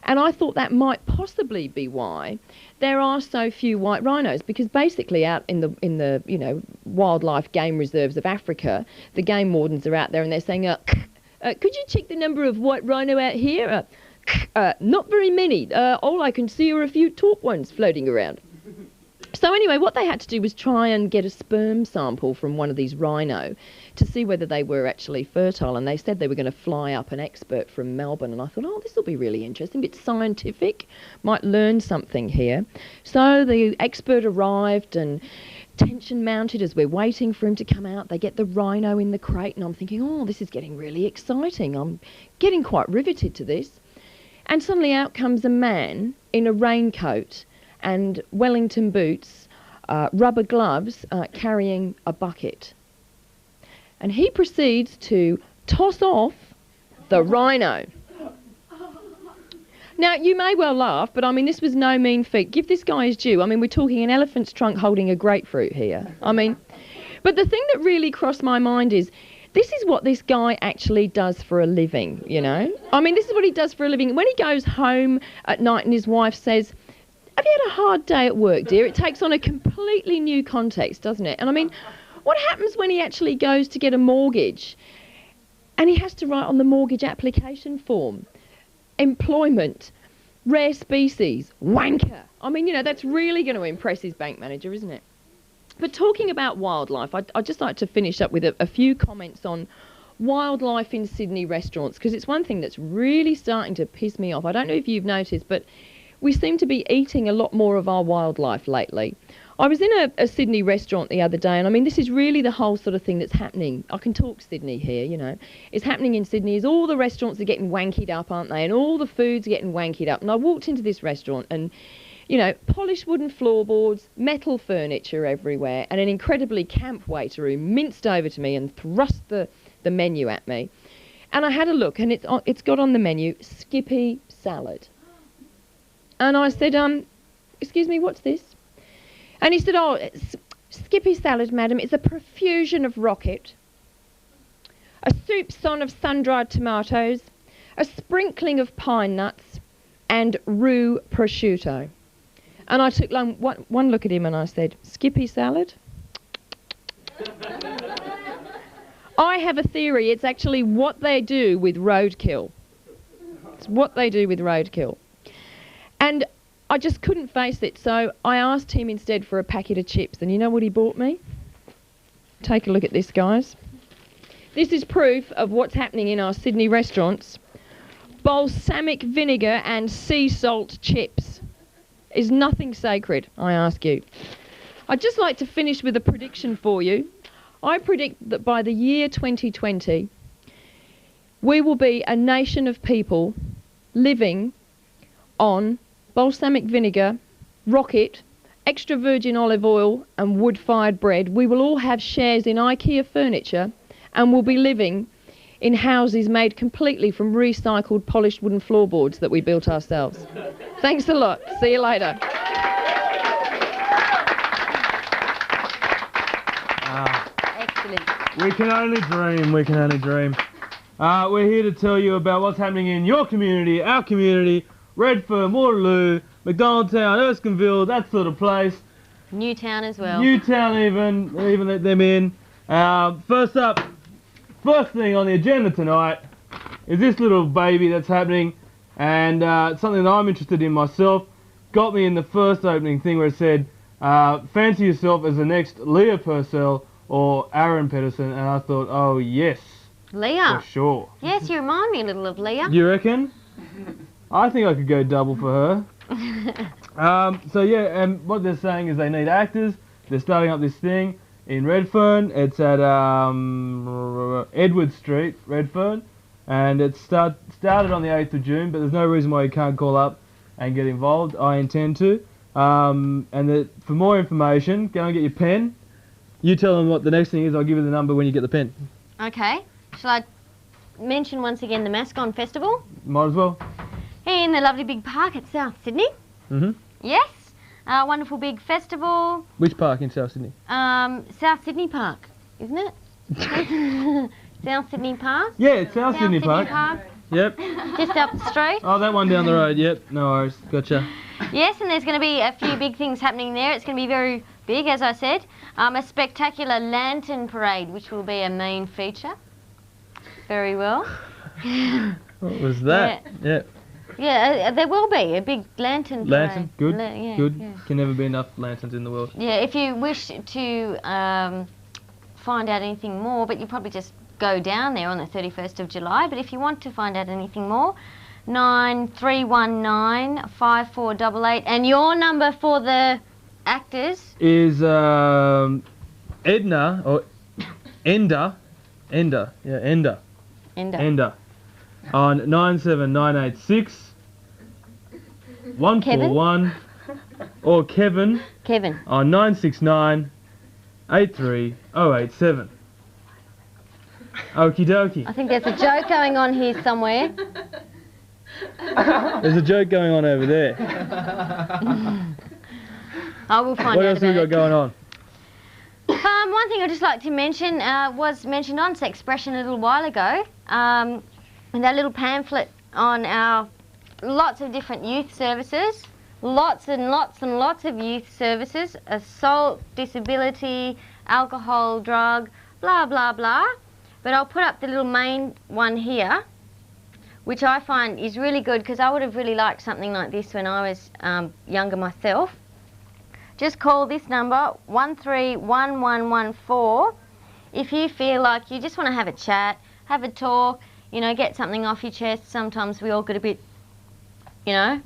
And I thought that might possibly be why there are so few white rhinos, because basically out in the wildlife game reserves of Africa, the game wardens are out there and they're saying, could you check the number of white rhino out here? Not very many. All I can see are a few taupe ones floating around. So anyway, what they had to do was try and get a sperm sample from one of these rhino to see whether they were actually fertile, and they said they were going to fly up an expert from Melbourne, and I thought, this will be really interesting, a bit scientific, might learn something here. So the expert arrived, and tension mounted as we're waiting for him to come out. They get the rhino in the crate, and I'm thinking, this is getting really exciting. I'm getting quite riveted to this. And suddenly out comes a man in a raincoat and Wellington boots, rubber gloves, carrying a bucket. And he proceeds to toss off the rhino. Now, you may well laugh, but I mean, this was no mean feat. Give this guy his due. I mean, we're talking an elephant's trunk holding a grapefruit here. I mean, but the thing that really crossed my mind is, this is what this guy actually does for a living, I mean, this is what he does for a living. When he goes home at night and his wife says, have you had a hard day at work, dear? It takes on a completely new context, doesn't it? And I mean, what happens when he actually goes to get a mortgage and he has to write on the mortgage application form, employment, rare species, wanker? I mean, that's really going to impress his bank manager, isn't it? But talking about wildlife, I'd just like to finish up with a few comments on wildlife in Sydney restaurants, because it's one thing that's really starting to piss me off. I don't know if you've noticed, but we seem to be eating a lot more of our wildlife lately. I was in a Sydney restaurant the other day, and I mean, this is really the whole sort of thing that's happening. I can talk Sydney here, you know. It's happening in Sydney is all the restaurants are getting wankied up, aren't they? And all the food's getting wankied up. And I walked into this restaurant and, you know, polished wooden floorboards, metal furniture everywhere, and an incredibly camp waiter who minced over to me and thrust the menu at me. And I had a look, and it's got on the menu, Skippy salad. And I said, excuse me, what's this? And he said, oh, Skippy salad, madam, is a profusion of rocket, a soupçon of sun-dried tomatoes, a sprinkling of pine nuts, and roux prosciutto. And I took one look at him and I said, Skippy salad? I have a theory, it's actually what they do with roadkill. It's what they do with roadkill. And I just couldn't face it, so I asked him instead for a packet of chips, and you know what he bought me? Take a look at this, guys. This is proof of what's happening in our Sydney restaurants. Balsamic vinegar and sea salt chips. Is nothing sacred, I ask you. I'd just like to finish with a prediction for you. I predict that by the year 2020, we will be a nation of people living on balsamic vinegar, rocket, extra virgin olive oil and wood-fired bread. We will all have shares in IKEA furniture and we'll be living in houses made completely from recycled polished wooden floorboards that we built ourselves. Thanks a lot. See you later. Excellent. We can only dream, we can only dream. We're here to tell you about what's happening in your community, our community, Redfern, Waterloo, McDonaldtown, Erskineville, that sort of place. Newtown as well. Newtown even let them in. First up, first thing on the agenda tonight is this little baby that's happening, and it's something that I'm interested in myself. Got me in the first opening thing where it said, fancy yourself as the next Leah Purcell or Aaron Pedersen, and I thought, oh yes. Leah. For sure. Yes, you remind me a little of Leah. You reckon? I think I could go double for her. So yeah, and what they're saying is they need actors. They're starting up this thing in Redfern. It's at Edward Street, Redfern, and it started on the 8th of June, but there's no reason why you can't call up and get involved. I intend to. For more information, go and get your pen. You tell them what the next thing is. I'll give you the number when you get the pen. Okay. Shall I mention once again the Mascon Festival? Might as well. In the lovely big park at South Sydney. Mm-hmm. Yes. Wonderful big festival. Which park in South Sydney? South Sydney Park, isn't it? South Sydney Park? Yeah, it's South Sydney Park. Yep. Just up the street. Oh, that one down the road. Yep, no worries. Gotcha. Yes, and there's going to be a few big things happening there. It's going to be very big, as I said. A spectacular lantern parade, which will be a main feature. Very well. What was that? Yeah. Yeah, there will be a big lantern parade. Lantern, good, good. Yeah. Can never be enough lanterns in the world. Yeah, if you wish to find out anything more, but you probably just go down there on the 31st of July, but if you want to find out anything more, 9319 5488, and your number for the actors is Edna, or Enda, yeah, Enda. On 97986 141, or Kevin on 969 83087. Okie dokie. I think there's a joke going on here somewhere. There's a joke going on over there. I will find out. What else have we got going on? One thing I'd just like to mention was mentioned on Sexpression a little while ago. And that little pamphlet on our lots of different youth services, lots and lots and lots of youth services, assault, disability, alcohol, drug, blah, blah, blah. But I'll put up the little main one here, which I find is really good because I would have really liked something like this when I was younger myself. Just call this number, 131114, if you feel like you just want to have a chat, have a talk, you know, get something off your chest. Sometimes we all get a bit, you know,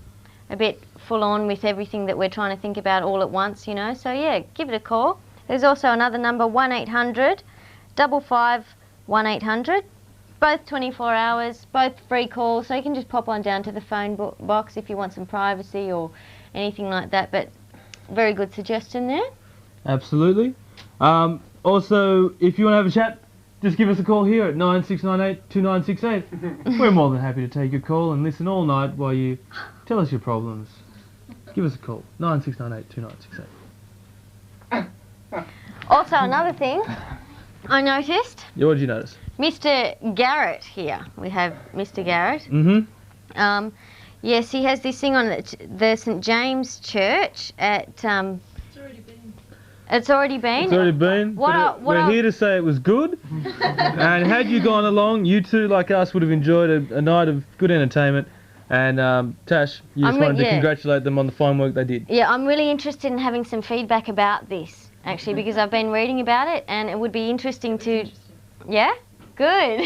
a bit full on with everything that we're trying to think about all at once, you know. So yeah, give it a call. There's also another number, 1800 55 1800. Both 24 hours, both free calls, so you can just pop on down to the phone box if you want some privacy or anything like that. But very good suggestion there. Absolutely. Also, if you want to have a chat, just give us a call here at 9698 2968. We're more than happy to take your call and listen all night while you tell us your problems. Give us a call, 9698 2968. Also, another thing I noticed. Yeah, what did you notice? Mr. Garrett here. We have Mr. Garrett. Mm-hmm. Yes, he has this thing on the St. James Church at... It's already been. It's already been? It's already been. We're here to say it was good. And had you gone along, you two, like us, would have enjoyed a night of good entertainment. And Tash, you just wanted to congratulate them on the fine work they did. Yeah, I'm really interested in having some feedback about this, actually, because I've been reading about it, and it would be interesting to... Yeah? Good.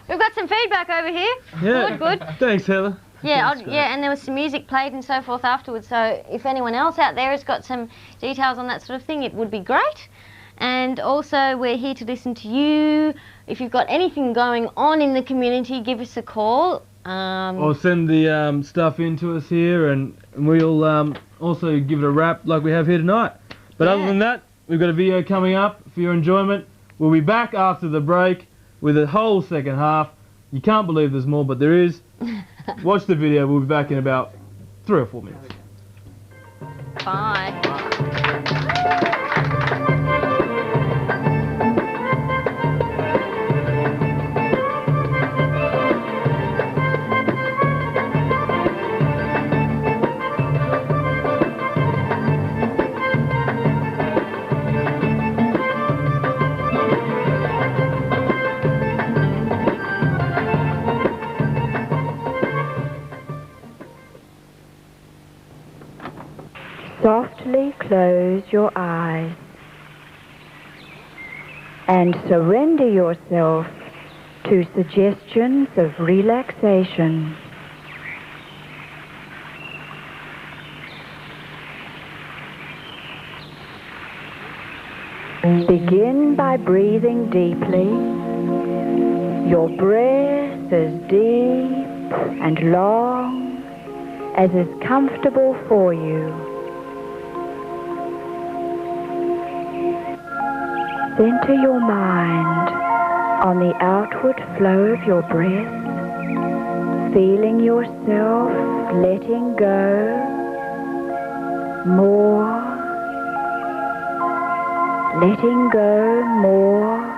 We've got some feedback over here. Yeah. Good. Thanks, Heather. Yeah, and there was some music played and so forth afterwards, so if anyone else out there has got some details on that sort of thing, it would be great. And also, we're here to listen to you. If you've got anything going on in the community, give us a call. Or send the stuff in to us here, and we'll also give it a wrap like we have here tonight. But other than that, we've got a video coming up for your enjoyment. We'll be back after the break with a whole second half. You can't believe there's more, but there is. Watch the video. We'll be back in about 3 or 4 minutes. Bye. Softly close your eyes and surrender yourself to suggestions of relaxation. Begin by breathing deeply. Your breath as deep and long as is comfortable for you. Center your mind on the outward flow of your breath, feeling yourself letting go more, letting go more.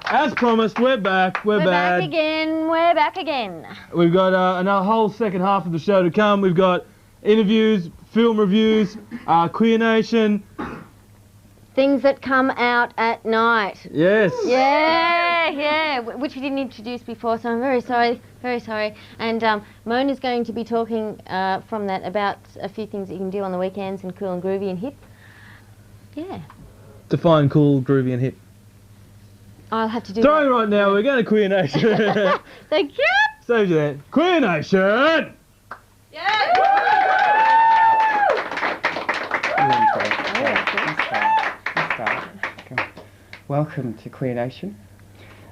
As promised, we're back. We're back again. We're back again. We've got another whole second half of the show to come. We've got interviews, film reviews, Queer Nation. Things that come out at night. Yes. Yeah, which we didn't introduce before, so I'm very sorry. And Mona's going to be talking from that about a few things that you can do on the weekends and cool and groovy and hip. Yeah. Define cool, groovy and hip. I'll have to do Sorry, right now, we're going to Queer Nation. Thank you. Saved you there. Queer Nation! Welcome to Queer Nation.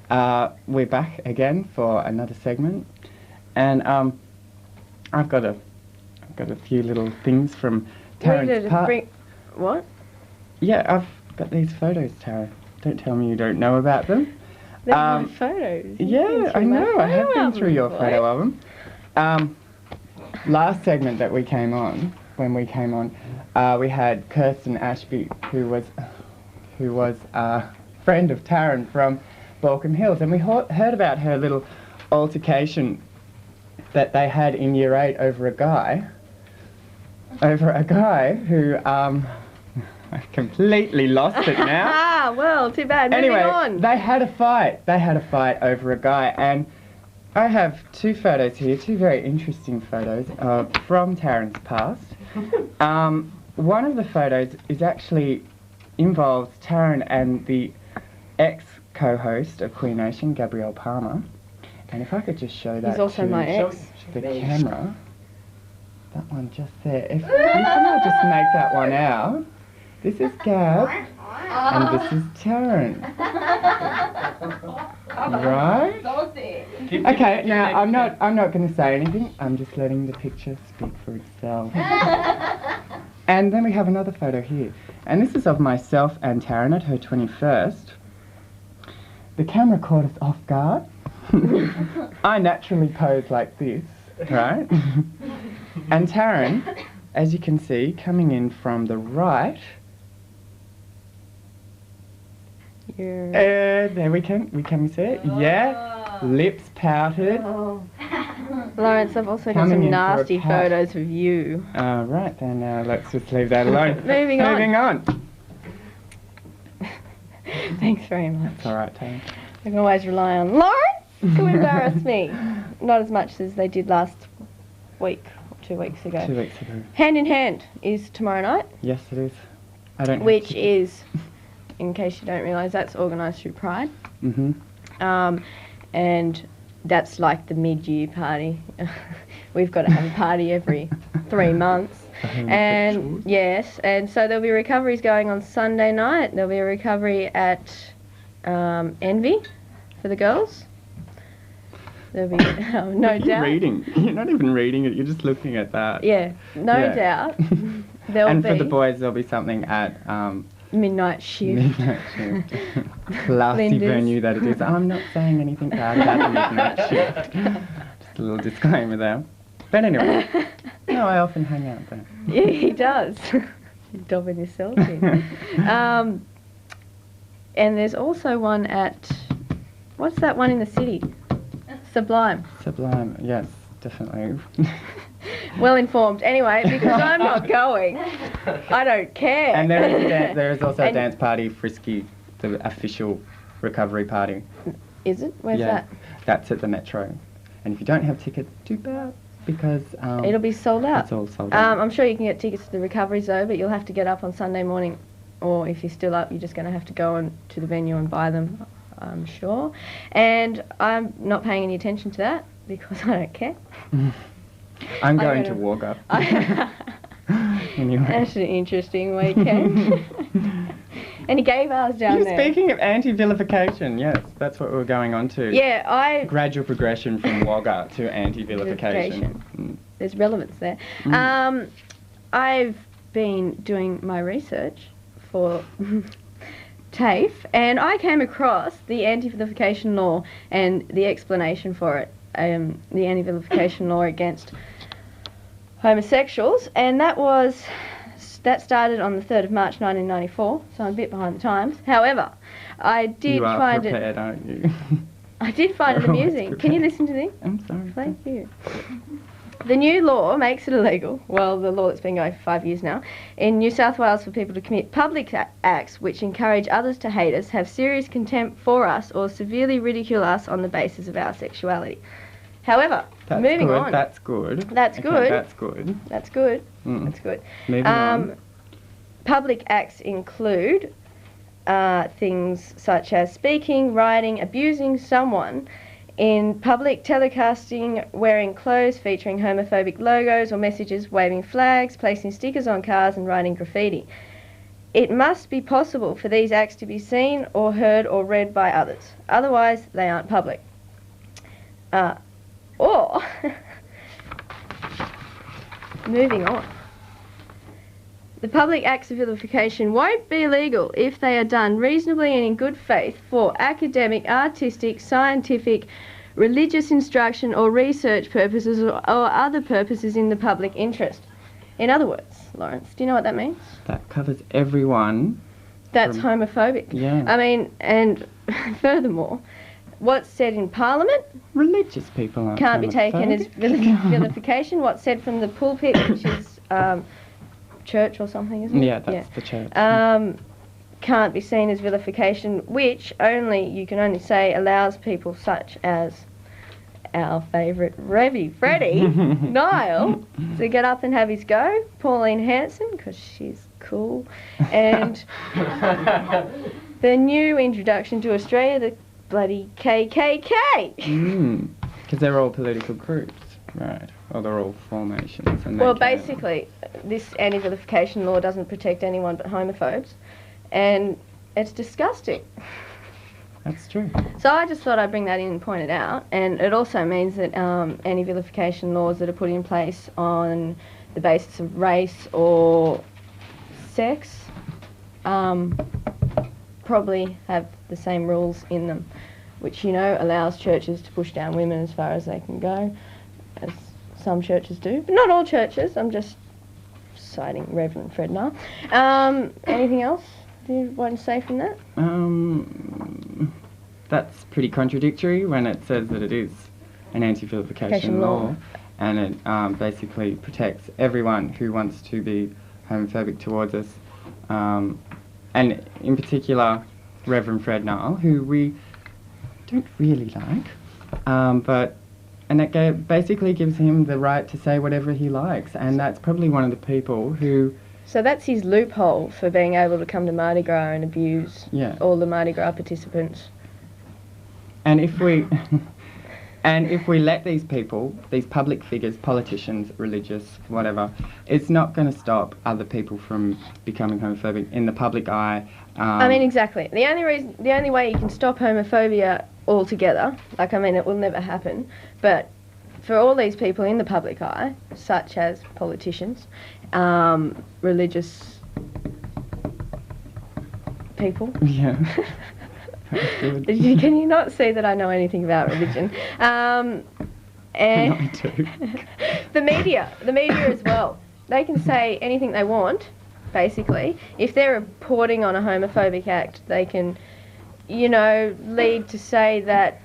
We're back again for another segment, and I've got a few little things from Taryn's part. What? Yeah, I've got these photos, Taryn. Don't tell me you don't know about them. They're my photos. Yeah, I know. I have been through your photo album. Last segment that we came on, we had Kirsten Ashby, who was a friend of Taryn from Balcombe Hills, and we heard about her little altercation that they had in Year 8 over a guy who I've completely lost it now. Well, too bad. Anyway, moving on. They had a fight over a guy, and I have two photos here, two very interesting photos from Taryn's past. One of the photos is actually involves Taryn and the ex-co-host of Queer Nation, Gabrielle Palmer. And if I could just show that He's also to my ex. the camera. That one just there. If I'll just make that one out. This is Gab, and this is Taryn. Right? Okay, now I'm not going to say anything. I'm just letting the picture speak for itself. And then we have another photo here, and this is of myself and Taryn at her 21st. The camera caught us off guard. I naturally pose like this, right? And Taryn, as you can see, coming in from the right. There we can see it. Yeah, lips pouted. Laurence, I've also got Coming some in for a nasty pat. photos of you. Right then, let's just leave that alone. Moving on. Moving on. Thanks very much. It's all right, Taryn. I can always rely on Laurence to embarrass me. Not as much as they did last week or 2 weeks ago. 2 weeks ago. Hand in Hand is tomorrow night. Yes, it is. I don't. Which is, in case you don't realise, that's organised through Pride. And that's like the mid-year party. We've got to have a party every 3 months. And yes, and so there'll be recoveries going on Sunday night. There'll be a recovery at Envy for the girls. There'll be no doubt. Reading. You're not even reading it. You're just looking at that. Yeah, no doubt. There'll and be for the boys, there'll be something at Midnight Shift. Midnight Shift. Classy Linda's. venue that it is. I'm not saying anything bad about the Midnight Shift. Just a little disclaimer there. But anyway, no, I often hang out there. Yeah, he does. Dobbing yourself in. And there's also one at, what's that one in the city? Sublime. Sublime, yes, definitely. Well informed. Anyway, because I'm not going, I don't care. And there is also a dance party, Frisky, the official recovery party. Is it? Where's that? That's at the Metro. And if you don't have tickets, too bad, because it'll be sold out. It's all sold out. I'm sure you can get tickets to the recoveries though, but you'll have to get up on Sunday morning, or if you're still up, you're just going to have to go on to the venue and buy them, I'm sure. And I'm not paying any attention to that because I don't care. I'm going to walk up. Anyway. That's an interesting weekend. Any gay bars down there? Speaking of anti-vilification, yes, that's what we're going on to. Yeah, Gradual progression from Wagga to anti-vilification. There's relevance there. I've been doing my research for TAFE, and I came across the anti-vilification law and the explanation for it. The anti-vilification law against homosexuals, and that started on the 3rd of March 1994, so I'm a bit behind the times. However, I did find prepared, aren't you? I did find it amusing. Can you listen to this? I'm sorry. Thank you. The new law makes it illegal, well, the law that's been going for 5 years now, in New South Wales for people to commit public acts which encourage others to hate us, have serious contempt for us, or severely ridicule us on the basis of our sexuality. However, moving on. That's good. That's Okay, good. that's good. That's good. That's good. Moving on. Public acts include things such as speaking, writing, abusing someone in public, telecasting, wearing clothes featuring homophobic logos or messages, waving flags, placing stickers on cars and writing graffiti. It must be possible for these acts to be seen or heard or read by others. Otherwise, they aren't public. Or, moving on. The public acts of vilification won't be illegal if they are done reasonably and in good faith for academic, artistic, scientific, religious instruction or research purposes or other purposes in the public interest. In other words, Laurence, do you know what that means? That covers everyone. That's homophobic. Yeah. I mean, and furthermore, what's said in Parliament religious people aren't can't be taken as homophobic. vilification. What's said from the pulpit, which is church or something, isn't it? Yeah, that's the church. Can't be seen as vilification, which you can only say allows people such as our favourite Revy Freddie, Niall, to get up and have his go. Pauline Hanson, because she's cool. And the new introduction to Australia, the bloody KKK. Because they're all political groups, right? Or they're all formations. And Well, basically, this anti-vilification law doesn't protect anyone but homophobes, and it's disgusting. That's true. So I just thought I'd bring that in and point it out, and it also means that anti-vilification laws that are put in place on the basis of race or sex probably have the same rules in them, which, allows churches to push down women as far as they can go, as some churches do, but not all churches. I'm just citing Reverend Fred Niall. Anything else do you want to say from that? That's pretty contradictory when it says that it is an anti-vilification law, and it basically protects everyone who wants to be homophobic towards us, and in particular Reverend Fred Nile, who we don't really like, and that basically gives him the right to say whatever he likes, and that's probably one of the people who... So that's his loophole for being able to come to Mardi Gras and abuse all the Mardi Gras participants. And if we... And if we let these people, these public figures, politicians, religious, whatever, it's not going to stop other people from becoming homophobic in the public eye. I mean, exactly. The only way you can stop homophobia altogether, like, I mean, it will never happen, but for all these people in the public eye, such as politicians, religious people. Yeah. Can you not see that I know anything about religion? And I do. the media as well. They can say anything they want, basically. If they're reporting on a homophobic act, they can, you know, lead to say that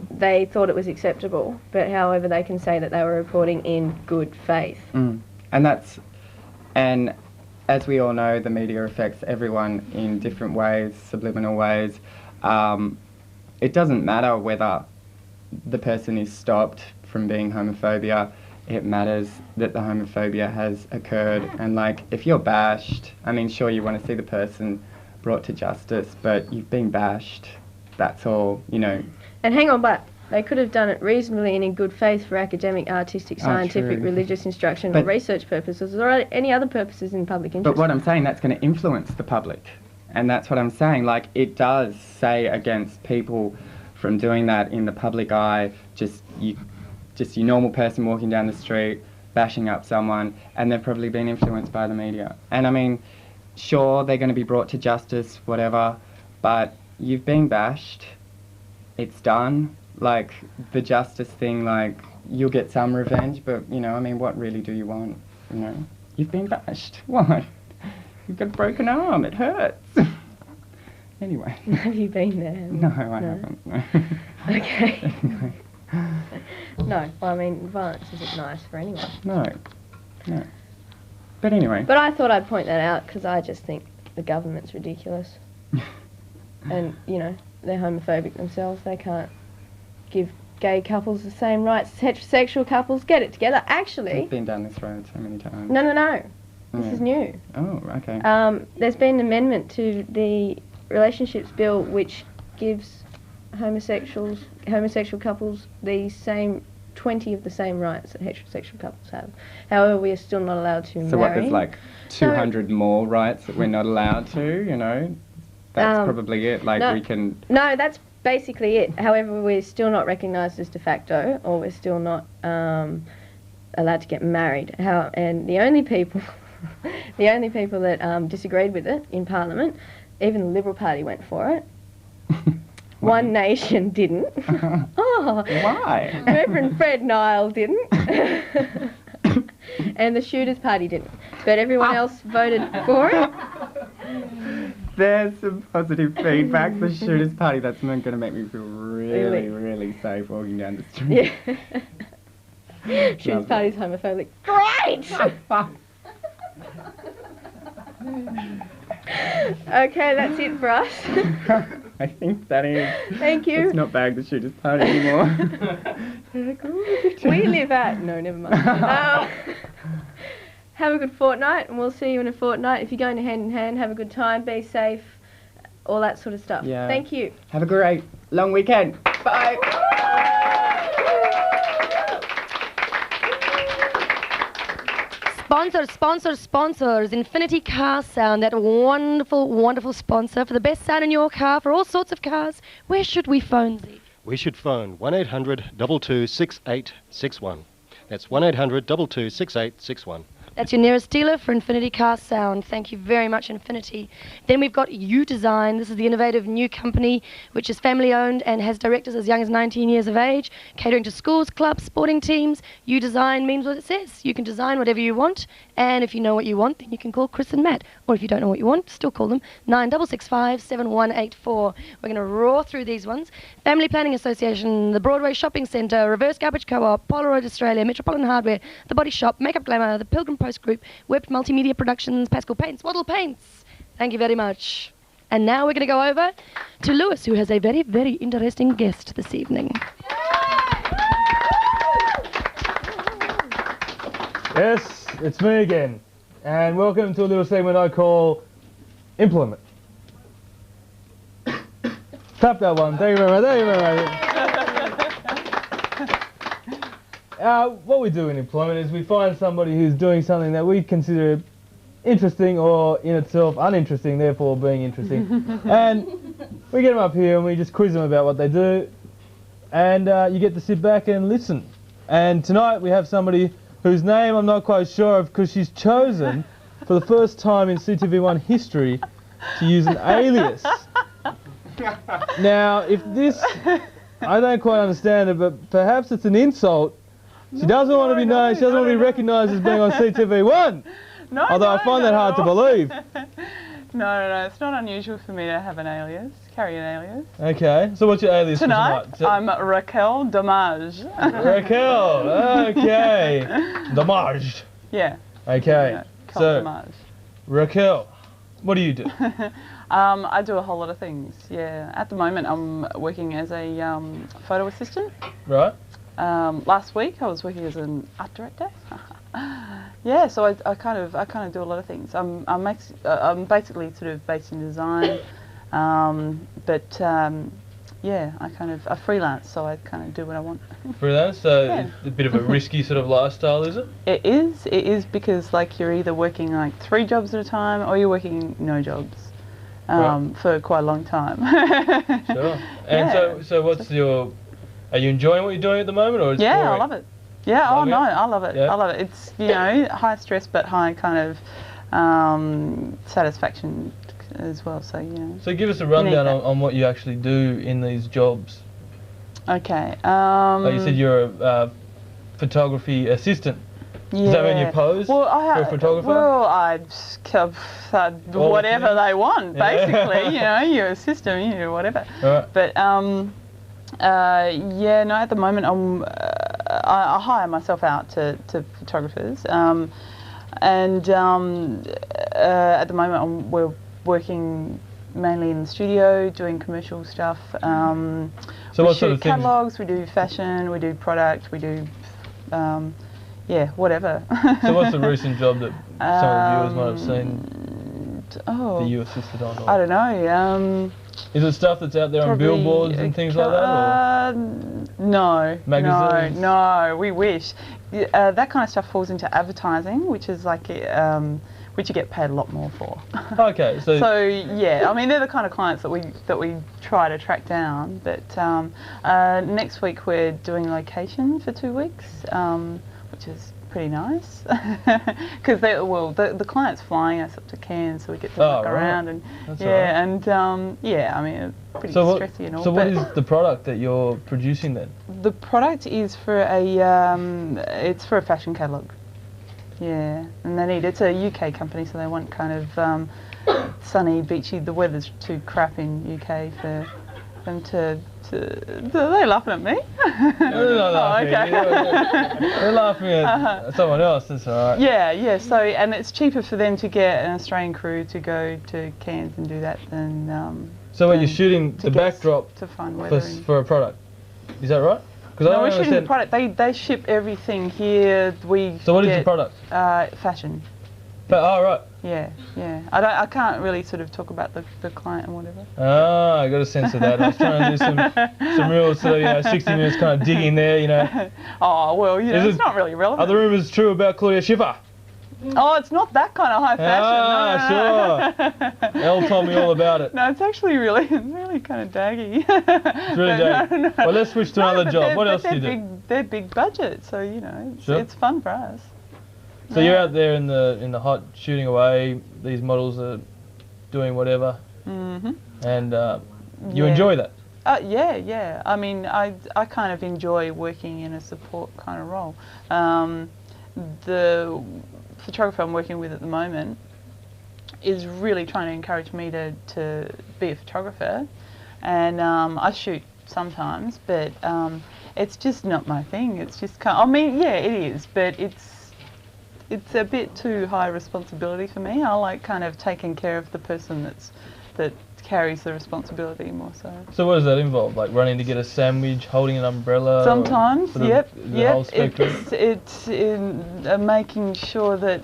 they thought it was acceptable, but however they can say that they were reporting in good faith. And as we all know, the media affects everyone in different ways, subliminal ways. It doesn't matter whether the person is stopped from being homophobia. It matters that the homophobia has occurred, and like, if you're bashed, I mean, sure, you want to see the person brought to justice, but you've been bashed, that's all, you know. And hang on, but they could have done it reasonably and in good faith for academic, artistic, scientific, religious instruction, or research purposes, or any other purposes in public interest. But what I'm saying, that's going to influence the public. And that's what I'm saying, like, it does say against people from doing that in the public eye, just your normal person walking down the street, bashing up someone, and they've probably been influenced by the media. And I mean, sure, they're going to be brought to justice, whatever, but you've been bashed, it's done. Like, the justice thing, like, you'll get some revenge, but, you know, I mean, what really do you want, you know? You've been bashed, what? You've got a broken arm, it hurts. Anyway. Have you been there? No, I haven't. No. Okay. Anyway. No, well, I mean, violence isn't nice for anyone. No. But anyway. But I thought I'd point that out because I just think the government's ridiculous. And, you know, they're homophobic themselves. They can't give gay couples the same rights as heterosexual couples. Get it together. Actually... I've been down this road so many times. No. This is new. Oh, okay. There's been an amendment to the relationships bill which gives homosexual couples the same 20 of the same rights that heterosexual couples have. However, we are still not allowed to marry. So what, there's like 200 more rights that we're not allowed to, you know? That's probably it, like we can... No, that's basically it. However, we're still not recognised as de facto, or we're still not allowed to get married. And the only people... The only people that disagreed with it in Parliament, even the Liberal Party went for it. One Nation didn't. Oh, why? Reverend Fred Nile didn't. And the Shooters Party didn't. But everyone else voted for it. There's some positive feedback. The Shooters Party, that's not going to make me feel really safe walking down the street. Yeah. Shooters Party's homophobic. Great! Okay, that's it for us. I think that is. Thank you. Let's not bag the Shooters Party anymore. We live at... No, never mind. Have a good fortnight, and we'll see you in a fortnight. If you're going to Hand in Hand, have a good time, be safe, all that sort of stuff. Yeah. Thank you. Have a great long weekend. Bye. Sponsors. Infinity Car Sound, that wonderful sponsor for the best sound in your car for all sorts of cars. Where should we phone, Zeke? We should phone 1800 226861. That's 1800 226861. That's your nearest dealer for Infinity Car Sound. Thank you very much, Infinity. Then we've got U Design. This is the innovative new company which is family owned and has directors as young as 19 years of age, catering to schools, clubs, sporting teams. U Design means what it says. You can design whatever you want, and if you know what you want, then you can call Chris and Matt. Or if you don't know what you want, still call them 9665 7184. We're going to roar through these ones. Family Planning Association, the Broadway Shopping Centre, Reverse Garbage Co-op, Polaroid Australia, Metropolitan Hardware, The Body Shop, Makeup Glamour, the Pilgrim Post Group, Webbed Multimedia Productions, Pascal Paints, Waddle Paints. Thank you very much. And now we're going to go over to Lewis, who has a very, very interesting guest this evening. Yes, it's me again. And welcome to a little segment I call Implement. Tap that one. Thank you very much. Thank you very much. What we do in employment is we find somebody who's doing something that we consider interesting or in itself uninteresting, therefore being interesting. And we get them up here and we just quiz them about what they do. And you get to sit back and listen. And tonight we have somebody whose name I'm not quite sure of because she's chosen for the first time in CTV1 history to use an alias. Now, if this, I don't quite understand it, but perhaps it's an insult. She doesn't want to be known, she doesn't want to be recognised as being on CTV1. Although I find that hard to believe. No, it's not unusual for me to have an alias, carry an alias. Okay, so what's your alias tonight? For tonight? I'm Raquel Damage. Raquel, okay. Damage. Yeah. Okay, so Damage. Raquel, what do you do? I do a whole lot of things, yeah. At the moment I'm working as a photo assistant. Right. Last week I was working as an art director. Yeah, so I kind of do a lot of things. I'm basically sort of based in design, but yeah, I freelance, so I kind of do what I want. Freelance, so yeah. It's a bit of a risky sort of lifestyle, is it? It is because like you're either working like 3 jobs at a time or you're working no jobs for quite a long time. Sure. And yeah. So what's your? Are you enjoying what you're doing at the moment, or? Yeah, boring? I love it. Yeah, I love it. Yeah. I love it. It's, you know, high stress but high kind of satisfaction as well, so, you know. So give us a rundown on what you actually do in these jobs. Okay. Like you said you're a photography assistant. Yeah. Does that mean you pose for a photographer? Well, whatever they want, basically. You know, you're a assistant, you do whatever. Right. But, yeah, no, at the moment I hire myself out to photographers, and at the moment we're working mainly in the studio doing commercial stuff. So what sort of catalogs, we do fashion, we do product, we do yeah, whatever. So what's the recent job that some of the viewers might have seen that you assisted on? I don't know. Is it stuff that's out there on billboards and things like that? Or? No. Magazines? No, we wish. That kind of stuff falls into advertising, which is like, which you get paid a lot more for. Okay, so yeah, I mean they're the kind of clients that we try to track down. But next week we're doing location for 2 weeks, which is pretty nice because the client's flying us up to Cairns, so we get to look around and that's yeah, and yeah, I mean it's pretty stressy and all. So what is the product that you're producing then? The product is for it's for a fashion catalogue. Yeah, and it's a UK company, so they want kind of sunny, beachy. The weather's too crap in UK for them to. Are they laughing at me? No, they're not laughing. Okay. They're laughing at someone else. That's all right. Yeah. So, and it's cheaper for them to get an Australian crew to go to Cairns and do that than. So when you're shooting the backdrop to find weather for a product, is that right? No, we're shooting the product. They ship everything here. So what is the product? Fashion. Oh right. Yeah. I can't really sort of talk about the client and whatever. Ah, I got a sense of that. I was trying to do some real sort of 60 minutes kind of digging there, you know. Oh well, you know, it's not really relevant. Are the rumours true about Claudia Schiffer? Oh, it's not that kind of high fashion. Sure. Elle told me all about it. No, it's actually really kind of daggy. It's really daggy. No. Well, let's switch to another job. What else do you do? They're big budget, so you know, it's fun for us. So you're out there in the hot, shooting away. These models are doing whatever. Mhm. And you enjoy that. Yeah. I mean, I kind of enjoy working in a support kind of role. The photographer I'm working with at the moment is really trying to encourage me to be a photographer, and I shoot sometimes, but it's just not my thing. It's just I mean, yeah, it is, but it's a bit too high responsibility for me. I like kind of taking care of the person that carries the responsibility more so. So what does that involve? Like running to get a sandwich, holding an umbrella? Sometimes, yep. Whole spectrum? It's in making sure that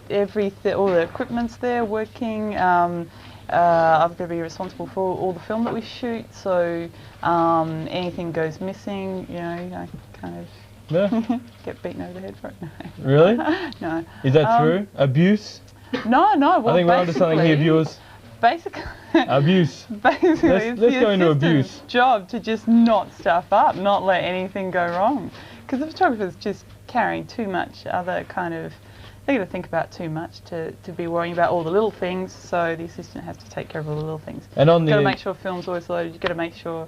all the equipment's there working. I've got to be responsible for all the film that we shoot, so anything goes missing, you know, I kind of get beaten over the head for it. No. Really? No. Is that true? Abuse? No. Well, I think we're onto something here, viewers. Basically. Abuse. Basically, let's go into abuse. Job to just not stuff up, not let anything go wrong, because the photographer's just carrying too much other kind of. They got to think about too much to be worrying about all the little things. So the assistant has to take care of all the little things. And on got to make sure film's always loaded. You got to make sure,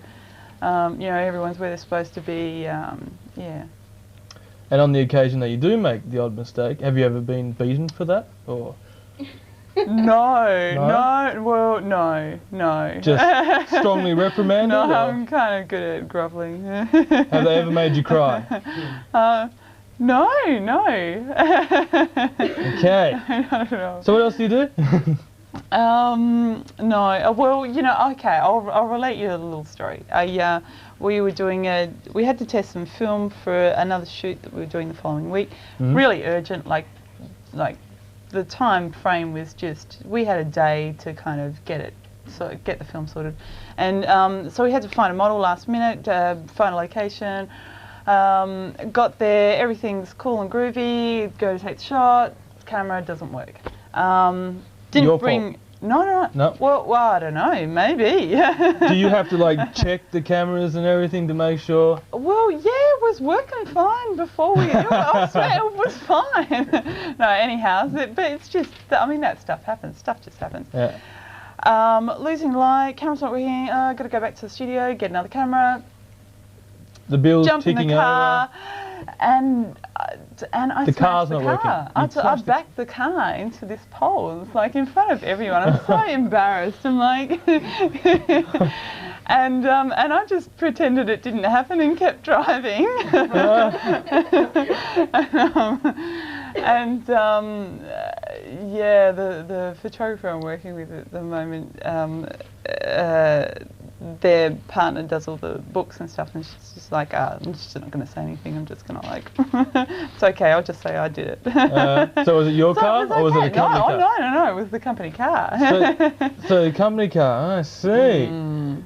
you know, everyone's where they're supposed to be. Yeah. And on the occasion that you do make the odd mistake, have you ever been beaten for that, or? No. Just strongly reprimanded? No, or? I'm kind of good at grovelling. Have they ever made you cry? No. Okay. No. So what else do you do? No. Well, you know, okay. I'll relate you a little story. We had to test some film for another shoot that we were doing the following week. Mm-hmm. Really urgent, like the time frame was just, we had a day to kind of get the film sorted. And so we had to find a model last minute, find a location. Got there, everything's cool and groovy, go to take the shot, camera doesn't work. Didn't Your bring... fault. No. Well, I don't know, maybe. Do you have to like check the cameras and everything to make sure? Well, yeah, it was working fine before we... I swear it was fine. No, anyhow, but it's just... I mean, that stuff happens. Stuff just happens. Yeah. Losing light, camera's not working, got to go back to the studio, get another camera. The bill's jump ticking in the car, over. And I the smashed car's the not car. working. I backed the car into this pole. It's like in front of everyone. I'm so embarrassed. I'm like, and I just pretended it didn't happen and kept driving. Yeah, the photographer I'm working with at the moment, their partner does all the books and stuff, and she's just like, I'm just not going to say anything, I'm just going to like, it's okay, I'll just say I did it. So was it your car, or was it a company car? No, it was the company car. So the company car, I see.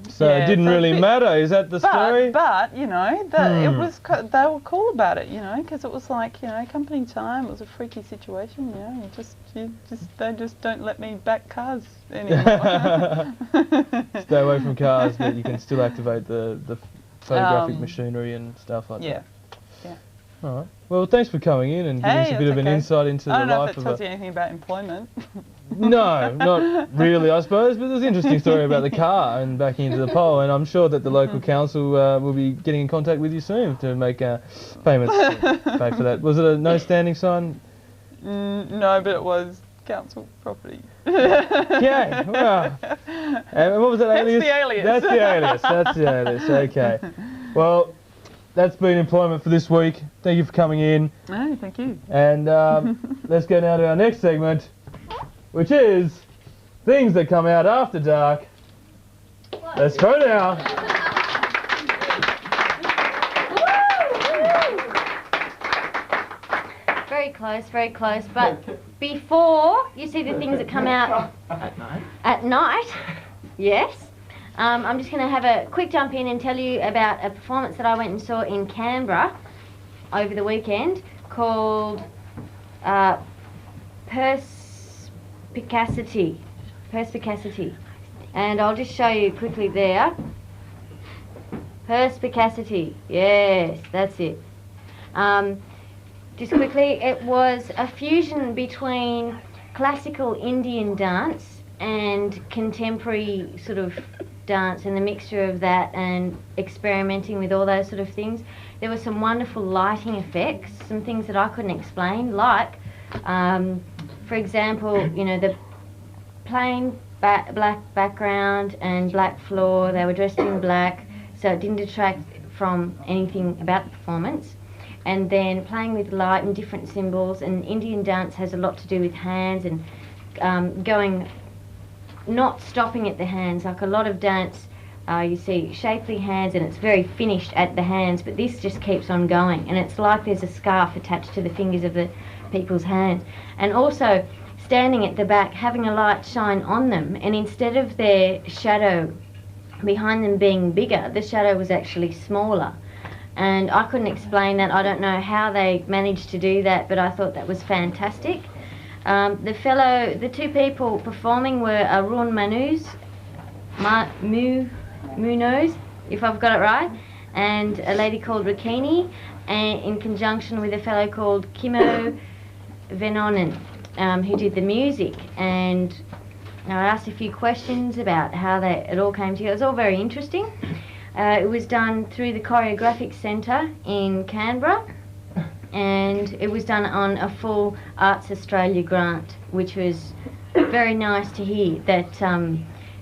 So yeah, it didn't really matter, is that the story? But, you know, it was, they were cool about it, you know, because it was like, you know, company time, it was a freaky situation, you know, they just don't let me back cars anymore. Stay away from cars, but you can still activate the photographic machinery and stuff like that. Yeah. All right. Well, thanks for coming in and giving us a bit of an insight into the life of I don't know if it tells you anything about employment. No, not really, I suppose, but there's an interesting story about the car and backing into the pole, and I'm sure that the local council will be getting in contact with you soon to make payments to pay for that. Was it a no standing sign? No, but it was council property. Yeah, well, and what was that alias? That's the alias. That's the alias, okay. Well, that's been employment for this week. Thank you for coming in. Oh, thank you. And let's go now to our next segment, which is things that come out after dark. Let's go now. Very close, but before you see the things that come out at night, yes, I'm just going to have a quick jump in and tell you about a performance that I went and saw in Canberra over the weekend called Perspicacity, and I'll just show you quickly there. Perspicacity, yes, that's it. just quickly, it was a fusion between classical Indian dance and contemporary sort of dance, and the mixture of that and experimenting with all those sort of things. There were some wonderful lighting effects, some things that I couldn't explain, like, for example, you know, the plain black background and black floor. They were dressed in black, so it didn't detract from anything about the performance. And then playing with light and different symbols, and Indian dance has a lot to do with hands and not stopping at the hands. Like a lot of dance, you see shapely hands and it's very finished at the hands, but this just keeps on going, and it's like there's a scarf attached to the fingers of the people's hands. And also standing at the back, having a light shine on them, and instead of their shadow behind them being bigger, the shadow was actually smaller. And I couldn't explain that. I don't know how they managed to do that, but I thought that was fantastic. The two people performing were Arun Munoz, if I've got it right, and a lady called Rakini, and in conjunction with a fellow called Kimo Venonen, who did the music. And I asked a few questions about how it all came together. It was all very interesting. It was done through the Choreographic Centre in Canberra, and it was done on a full Arts Australia grant, which was very nice to hear that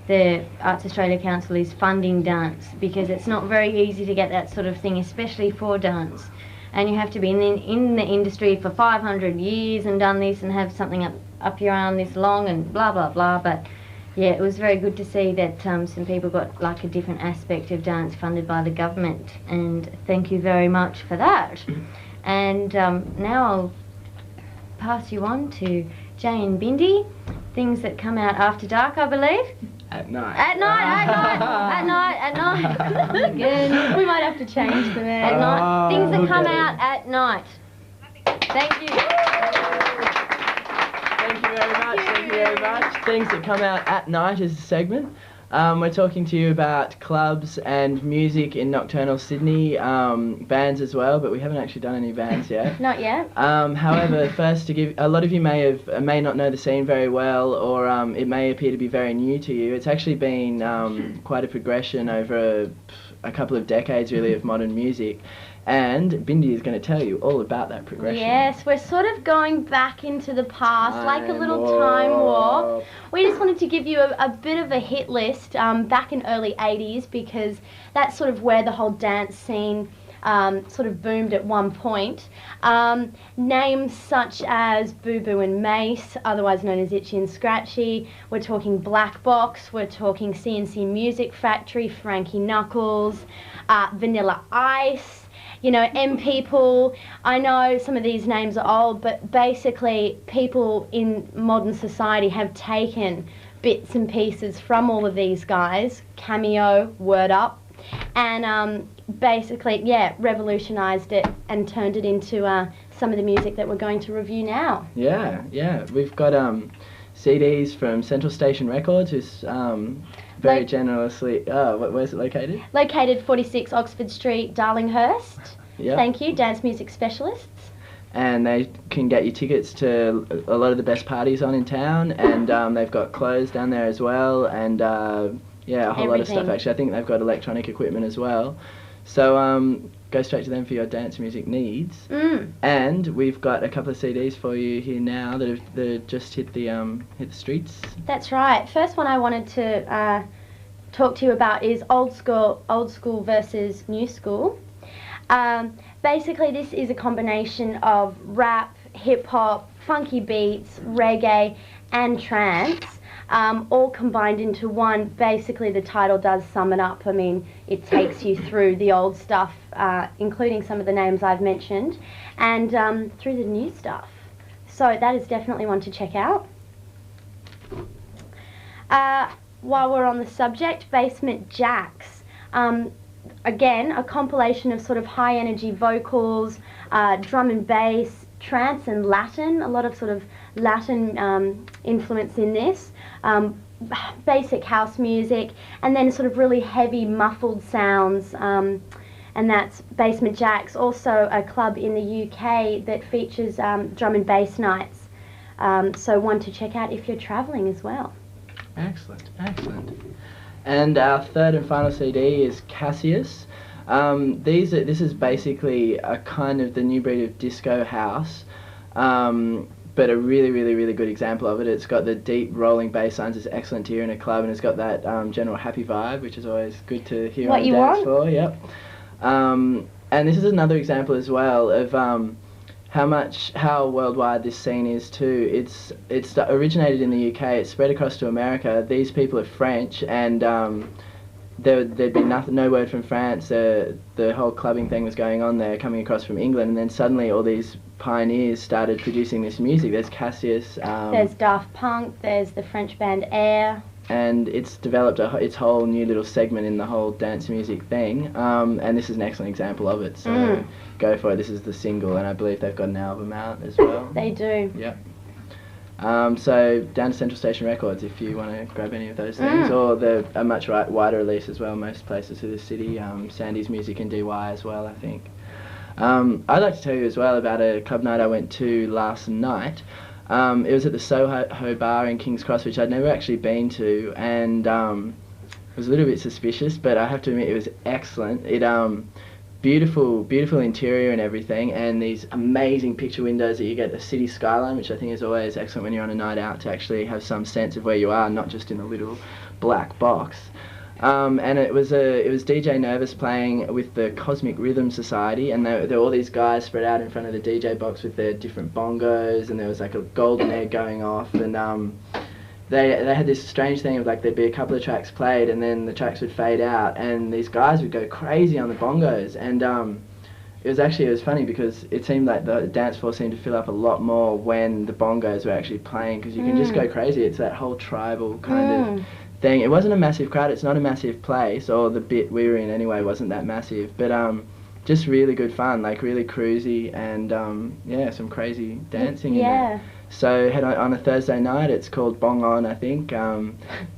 the Arts Australia Council is funding dance, because it's not very easy to get that sort of thing, especially for dance. And you have to be in the industry for 500 years and done this and have something up your arm this long and blah, blah, blah. But yeah, it was very good to see that some people got like a different aspect of dance funded by the government, and thank you very much for that. And now I'll pass you on to Jay and Bindi, things that come out after dark, I believe. At night. At night. Again, we might have to change them. At night. Things that come out at night. Thank you. Thank you very much. Thank you very much. Things that come out at night is a segment. We're talking to you about clubs and music in nocturnal Sydney, bands as well, but we haven't actually done any bands yet. Not yet. However, first to give, a lot of you may not know the scene very well, or it may appear to be very new to you. It's actually been quite a progression over a couple of decades, really, of modern music. And Bindi is going to tell you all about that progression. Yes, we're sort of going back into the past, like a little time warp. We just wanted to give you a bit of a hit list back in early 80s, because that's sort of where the whole dance scene sort of boomed at one point. Names such as Boo Boo and Mace, otherwise known as Itchy and Scratchy. We're talking Black Box, we're talking CNC Music Factory, Frankie Knuckles, Vanilla Ice. You know, M People. I know some of these names are old, but basically people in modern society have taken bits and pieces from all of these guys, Cameo, Word Up, and basically, yeah, revolutionised it and turned it into some of the music that we're going to review now. Yeah. We've got CDs from Central Station Records, who's very generously... where's it located? Located 46 Oxford Street, Darlinghurst. Yep. Thank you, dance music specialists. And they can get you tickets to a lot of the best parties on in town, and they've got clothes down there as well, and yeah, a whole lot of stuff actually. I think they've got electronic equipment as well. So go straight to them for your dance music needs. And we've got a couple of CDs for you here now that have just hit the streets. That's right. First one I wanted to talk to you about is old school versus new school. Basically, this is a combination of rap, hip hop, funky beats, reggae, and trance, all combined into one. Basically, the title does sum it up. I mean, it takes you through the old stuff, including some of the names I've mentioned, and through the new stuff. So that is definitely one to check out. While we're on the subject, Basement Jacks. Again, a compilation of sort of high energy vocals, drum and bass, trance and Latin, a lot of sort of Latin influence in this, basic house music, and then sort of really heavy muffled sounds, and and that's Basement Jack's, also a club in the UK that features drum and bass nights. So one to check out if you're travelling as well. Excellent, excellent. And our third and final CD is Cassius. This is basically a kind of the new breed of disco house, but a really, really, really good example of it. It's got the deep rolling bass lines, it's excellent to hear in a club, and it's got that general happy vibe, which is always good to hear on the dance floor. Yep. And this is another example as well of how worldwide this scene is too. It's originated in the UK, it's spread across to America. These people are French, and there'd been no word from France. The whole clubbing thing was going on there, coming across from England, and then suddenly all these pioneers started producing this music. There's Cassius. There's Daft Punk, there's the French band Air. And it's developed its whole new little segment in the whole dance music thing, and this is an excellent example of it, so go for it. This is the single, and I believe they've got an album out as well. They do. Yep. So down to Central Station Records if you want to grab any of those things, or a much wider release as well, most places of the city, Sandy's Music and DY as well, I think. I'd like to tell you as well about a club night I went to last night. It was at the Soho Bar in King's Cross, which I'd never actually been to, and it was a little bit suspicious, but I have to admit it was excellent. It beautiful interior and everything, and these amazing picture windows that you get the city skyline, which I think is always excellent when you're on a night out, to actually have some sense of where you are, not just in a little black box. And it was DJ Nervous playing with the Cosmic Rhythm Society, and there were all these guys spread out in front of the DJ box with their different bongos, and there was like a golden egg going off, and they had this strange thing of like there'd be a couple of tracks played, and then the tracks would fade out, and these guys would go crazy on the bongos, and it was funny because it seemed like the dance floor seemed to fill up a lot more when the bongos were actually playing, because you can just go crazy. It's that whole tribal kind of thing. It wasn't a massive crowd, it's not a massive place, or the bit we were in anyway wasn't that massive, but just really good fun, like really cruisy, and yeah, some crazy dancing in there. So head on a Thursday night, it's called Bong On, I think.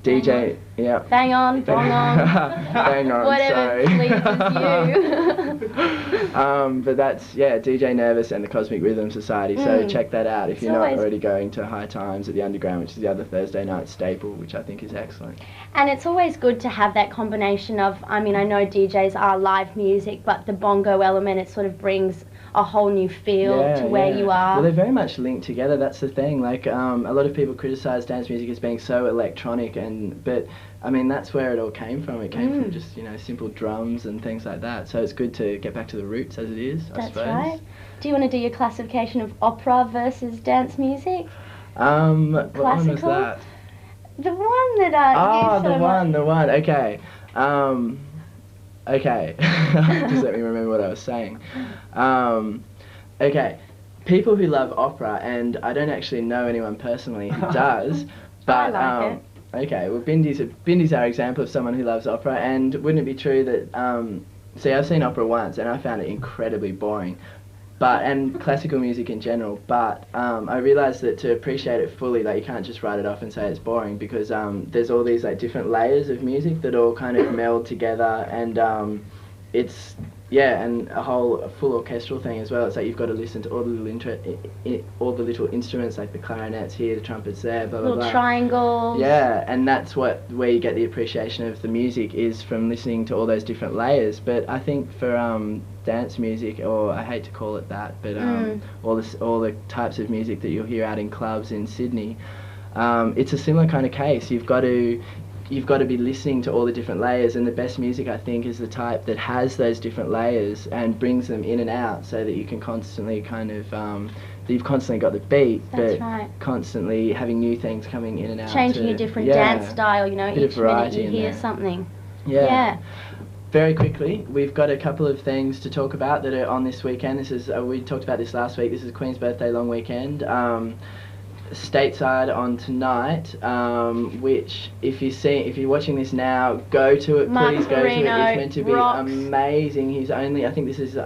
DJ, yeah. Bang on, bong on. Bang on, whatever pleases you. But that's, yeah, DJ Nervous and the Cosmic Rhythm Society, so check that out if you're not already going to High Times at the Underground, which is the other Thursday night staple, which I think is excellent. And it's always good to have that combination of, I mean, I know DJs are live music, but the bongo element, it sort of brings a whole new feel to where you are. Well, they're very much linked together, that's the thing. Like, a lot of people criticise dance music as being so electronic, but I mean, that's where it all came from. It came from just, you know, simple drums and things like that. So it's good to get back to the roots as it is, I suppose. That's right. Do you want to do your classification of opera versus dance music? What one was that? The one that the one, okay. Okay, just let me remember what I was saying. Okay, people who love opera, and I don't actually know anyone personally who does, but I like it. Okay, well Bindi's our example of someone who loves opera, and wouldn't it be true that, see, I've seen opera once and I found it incredibly boring, and classical music in general, but I realised that to appreciate it fully, like, you can't just write it off and say it's boring, because there's all these like different layers of music that all kind of meld together, and it's, yeah, and a full orchestral thing as well. It's like you've got to listen to all the little instruments, like the clarinets here, the trumpets there, blah blah blah. Little triangles. Yeah, and that's where you get the appreciation of the music, is from listening to all those different layers. But I think for dance music, or I hate to call it that, but all the types of music that you'll hear out in clubs in Sydney, it's a similar kind of case. You've got to be listening to all the different layers, and the best music, I think, is the type that has those different layers and brings them in and out, so that you can constantly kind of that you've constantly got the beat, but constantly having new things coming in and out. Changing a different dance style, you know, each minute you hear something. Yeah. Very quickly, we've got a couple of things to talk about that are on this weekend. This is we talked about this last week. This is Queen's Birthday long weekend. Stateside on tonight, which if you're watching this now, go to it. Please go to it. It's meant to be amazing. I think this is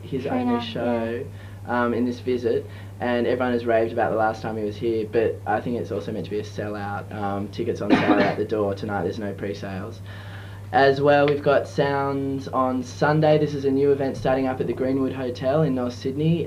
his only show in this visit, and everyone has raved about the last time he was here. But I think it's also meant to be a sellout. Tickets on sale at the door tonight. There's no pre-sales. As well, we've got sounds on Sunday. This is a new event starting up at the Greenwood Hotel in North Sydney,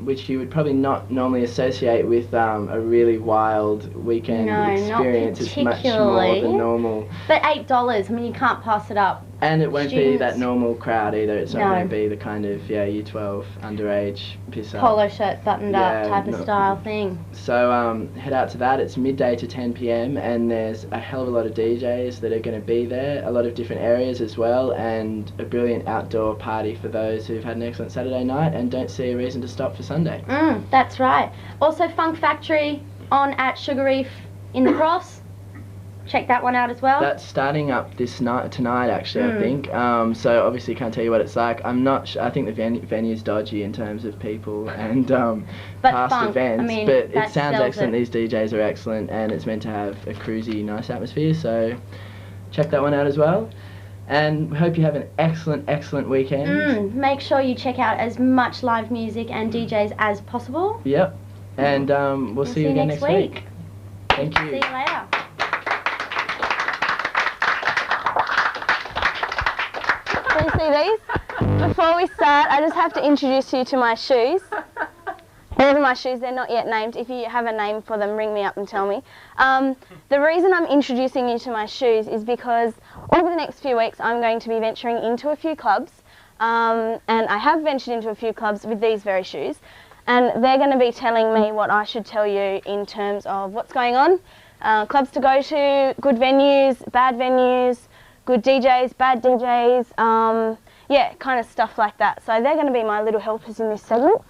which you would probably not normally associate with a really wild weekend experience. Not it's much more than normal. But $8, I mean, you can't pass it up. And it won't Students. be that normal crowd either. It's not going to be the kind of, year 12 underage piss up. Polo shirt buttoned up type of style thing. So head out to that. It's midday to 10 p.m. and there's a hell of a lot of DJs that are going to be there, a lot of different areas as well, and a brilliant outdoor party for those who've had an excellent Saturday night and don't see a reason to stop for Sunday. That's right. Also, Funk Factory on at Sugar Reef in the Cross. Check that one out as well. That's starting up tonight actually, I think. So obviously can't tell you what it's like. I'm not I think the venue's dodgy in terms of people and past funk, events. I mean, but it that sounds sells excellent. These DJs are excellent and it's meant to have a cruisy, nice atmosphere. So check that one out as well. And we hope you have an excellent weekend. Make sure you check out as much live music and DJs as possible. Yep. And we'll see you again next week. Thank you. See you later. Can you see these? Before we start, I just have to introduce you to my shoes. These are my shoes, they're not yet named. If you have a name for them, ring me up and tell me. The reason I'm introducing you to my shoes is because over the next few weeks I'm going to be venturing into a few clubs, and I have ventured into a few clubs with these very shoes, and they're going to be telling me what I should tell you in terms of what's going on, clubs to go to, good venues, bad venues, good DJs, bad DJs, yeah, kind of stuff like that. So they're going to be my little helpers in this segment.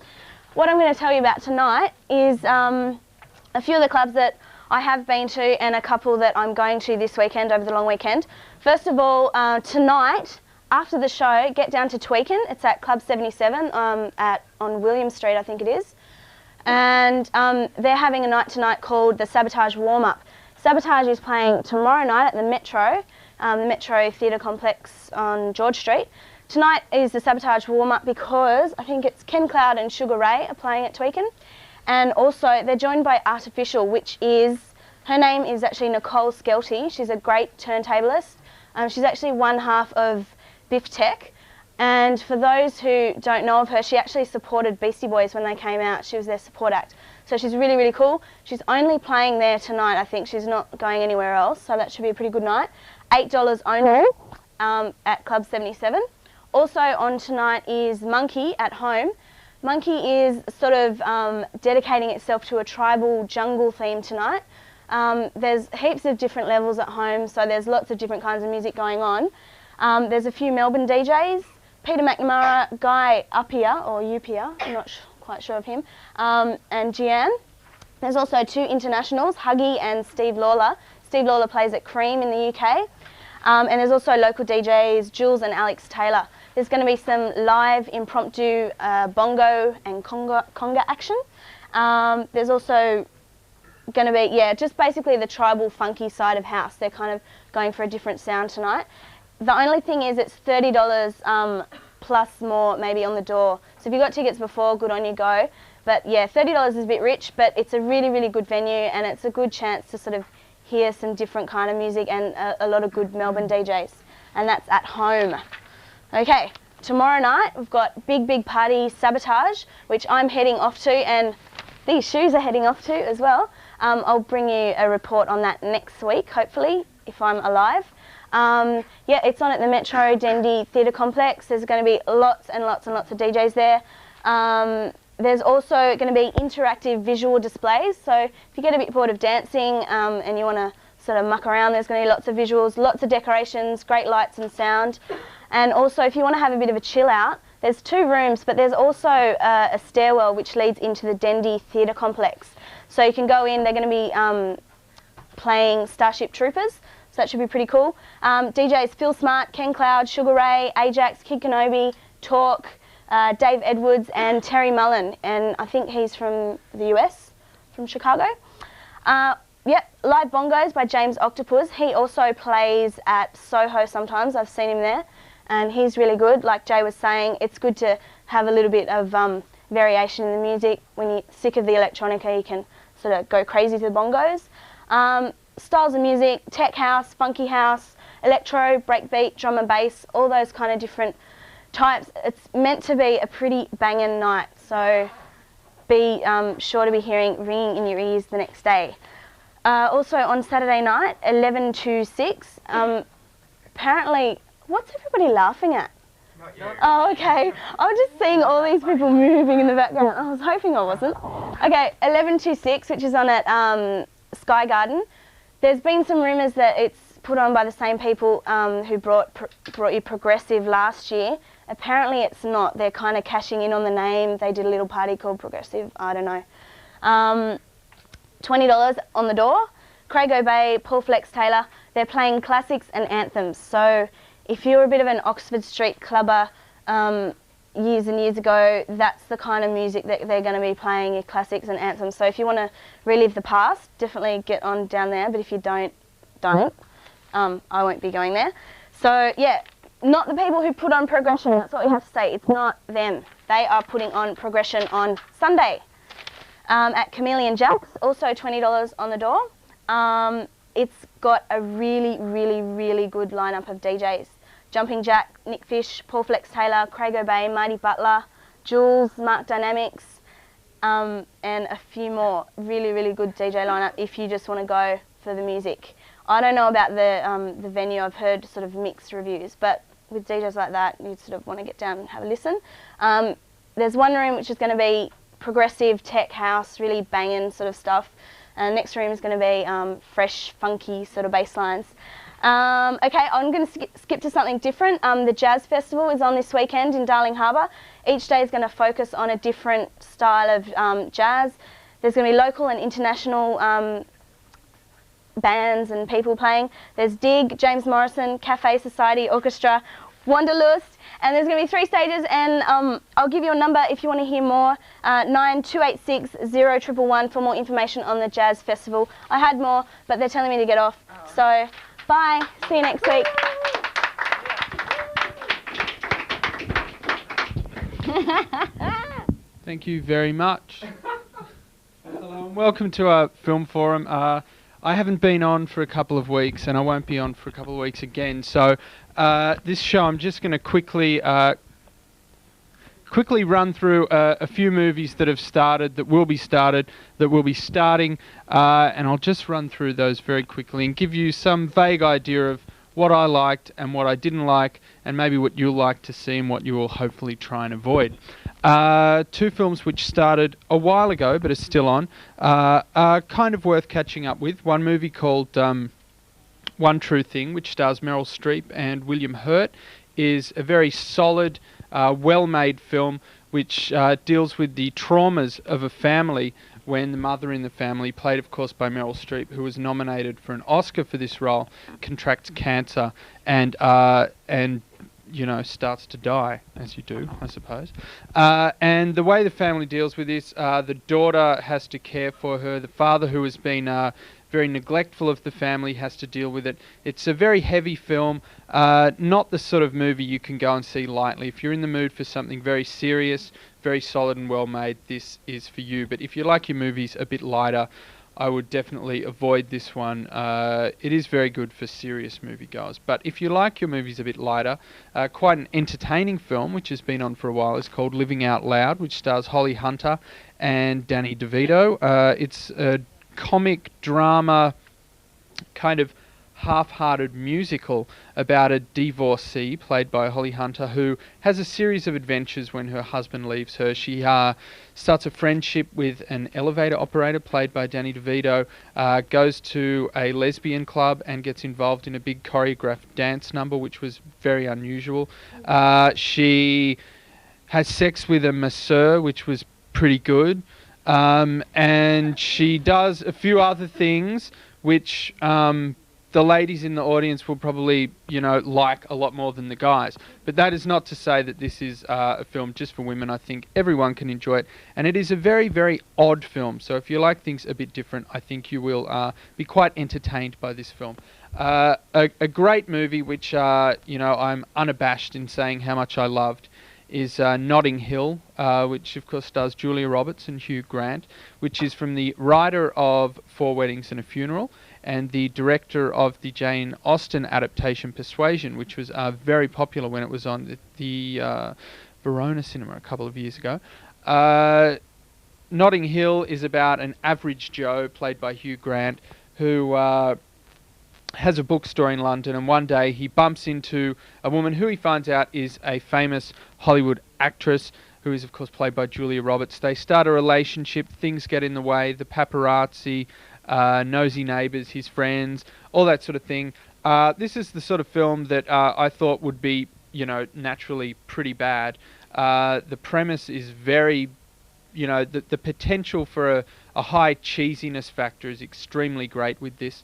What I'm going to tell you about tonight is a few of the clubs that I have been to and a couple that I'm going to this weekend, over the long weekend. First of all, tonight, after the show, get down to Tweakin'. It's at Club 77 on Williams Street, I think it is. And they're having a night tonight called the Sabotage Warm-Up. Sabotage is playing tomorrow night at the Metro Theatre Complex on George Street. Tonight is the Sabotage warm-up because I think it's Ken Cloud and Sugar Ray are playing at Tweakin'. And also they're joined by Artificial, which is, her name is actually Nicole Skelty. She's a great turntablist. She's actually one half of Biff Tech. And for those who don't know of her, she actually supported Beastie Boys when they came out. She was their support act. So she's really, really cool. She's only playing there tonight, I think. She's not going anywhere else, so that should be a pretty good night. $8 only at Club 77. Also on tonight is Monkey at Home. Monkey is sort of dedicating itself to a tribal jungle theme tonight. There's heaps of different levels at Home, so there's lots of different kinds of music going on. There's a few Melbourne DJs, Peter McNamara, Guy Uppia, or Upia, I'm not quite sure of him, and Gian. There's also two internationals, Huggy and Steve Lawler. Steve Lawler plays at Cream in the UK. And there's also local DJs, Jules and Alex Taylor. There's going to be some live impromptu bongo and conga action. There's also going to be, just basically the tribal funky side of house. They're kind of going for a different sound tonight. The only thing is it's $30 plus more maybe on the door. So if you got tickets before, good on you, go. But yeah, $30 is a bit rich, but it's a really, really good venue and it's a good chance to sort of hear some different kind of music and a lot of good Melbourne DJs. And that's at Home. Okay, tomorrow night we've got big party Sabotage, which I'm heading off to, and these shoes are heading off to as well. I'll bring you a report on that next week, hopefully, if I'm alive. Yeah, it's on at the Metro Dendy Theatre Complex. There's going to be lots and lots and lots of DJs there. There's also going to be interactive visual displays, so if you get a bit bored of dancing and you want to sort of muck around, there's going to be lots of visuals, lots of decorations, great lights and sound. And also if you want to have a bit of a chill out, there's 2 rooms, but there's also a stairwell which leads into the Dendy Theatre Complex. So you can go in, they're going to be playing Starship Troopers, so that should be pretty cool. DJs Phil Smart, Ken Cloud, Sugar Ray, Ajax, Kid Kenobi, Talk, Dave Edwards and Terry Mullen, and I think he's from the US, from Chicago. Yep, live bongos by James Octopus. He also plays at Soho sometimes, I've seen him there, and he's really good. Like Jay was saying, it's good to have a little bit of variation in the music. When you're sick of the electronica, you can sort of go crazy to the bongos. Styles of music, tech house, funky house, electro, breakbeat, drum and bass, all those kind of different types. It's meant to be a pretty banging night, so be sure to be ringing in your ears the next day. Also on Saturday night, 11 to 6, apparently, what's everybody laughing at? Oh, okay. I was just seeing all these people moving in the background. I was hoping I wasn't. Okay, 11 to 6, which is on at Sky Garden. There's been some rumours that it's put on by the same people who brought you Progressive last year. Apparently it's not. They're kind of cashing in on the name. They did a little party called Progressive. I don't know. $20 on the door. Craig O'Bay, Paul Flex Taylor. They're playing classics and anthems. So if you're a bit of an Oxford Street clubber years and years ago, that's the kind of music that they're going to be playing, your classics and anthems. So if you want to relive the past, definitely get on down there. But if you don't. I won't be going there. So yeah, not the people who put on Progression. That's what we have to say. It's not them. They are putting on Progression on Sunday at Chameleon Jack's. Also $20 on the door. It's got a really, really, really good lineup of DJs. Jumping Jack, Nick Fish, Paul Flex Taylor, Craig O'Bay, Marty Butler, Jules, Mark Dynamics, and a few more. Really, really good DJ lineup if you just want to go for the music. I don't know about the venue. I've heard sort of mixed reviews, but with DJs like that, you sort of want to get down and have a listen. There's one room which is going to be progressive tech house, really banging sort of stuff. Next room is going to be fresh, funky sort of bass lines. Okay, I'm going to skip to something different. The Jazz Festival is on this weekend in Darling Harbour. Each day is going to focus on a different style of jazz. There's going to be local and international bands and people playing. There's Dig, James Morrison, Cafe Society Orchestra, Wanderlust, and there's going to be 3 stages, and I'll give you a number if you want to hear more, 9286-0111 for more information on the Jazz Festival. I had more, but they're telling me to get off, so bye, see you next week. Thank you very much. Hello and welcome to our film forum. I haven't been on for a couple of weeks, and I won't be on for a couple of weeks again. So this show, I'm just going to quickly run through a few movies that have started, that will be starting, and I'll just run through those very quickly and give you some vague idea of what I liked and what I didn't like, and maybe what you'll like to see and what you will hopefully try and avoid. 2 films which started a while ago but are still on, are kind of worth catching up with. One movie called One True Thing, which stars Meryl Streep and William Hurt, is a very solid, well-made film which deals with the traumas of a family when the mother in the family, played of course by Meryl Streep, who was nominated for an Oscar for this role, contracts cancer and you know, starts to die, as you do, I suppose. And the way the family deals with this, the daughter has to care for her. The father, who has been very neglectful of the family, has to deal with it. It's a very heavy film, not the sort of movie you can go and see lightly. If you're in the mood for something very serious, very solid and well made, this is for you. But if you like your movies a bit lighter, I would definitely avoid this one. It is very good for serious moviegoers. But if you like your movies a bit lighter, quite an entertaining film, which has been on for a while, is called Living Out Loud, which stars Holly Hunter and Danny DeVito. It's a comic drama, kind of half-hearted musical about a divorcee, played by Holly Hunter, who has a series of adventures when her husband leaves her. She starts a friendship with an elevator operator, played by Danny DeVito, goes to a lesbian club and gets involved in a big choreographed dance number, which was very unusual. She has sex with a masseur, which was pretty good. And she does a few other things which the ladies in the audience will probably, you know, like a lot more than the guys. But that is not to say that this is a film just for women. I think everyone can enjoy it. And it is a very, very odd film. So if you like things a bit different, I think you will be quite entertained by this film. A great movie which, you know, I'm unabashed in saying how much I loved, is Notting Hill, which of course stars Julia Roberts and Hugh Grant, which is from the writer of Four Weddings and a Funeral and the director of the Jane Austen adaptation Persuasion, which was very popular when it was on the Verona Cinema a couple of years ago. Notting Hill is about an average Joe, played by Hugh Grant, who has a bookstore in London, and one day he bumps into a woman who he finds out is a famous Hollywood actress, who is of course played by Julia Roberts. They start a relationship, things get in the way, the paparazzi, nosy neighbours, his friends, all that sort of thing. This is the sort of film that I thought would be, you know, naturally pretty bad. The premise is very, you know, the potential for a high cheesiness factor is extremely great with this.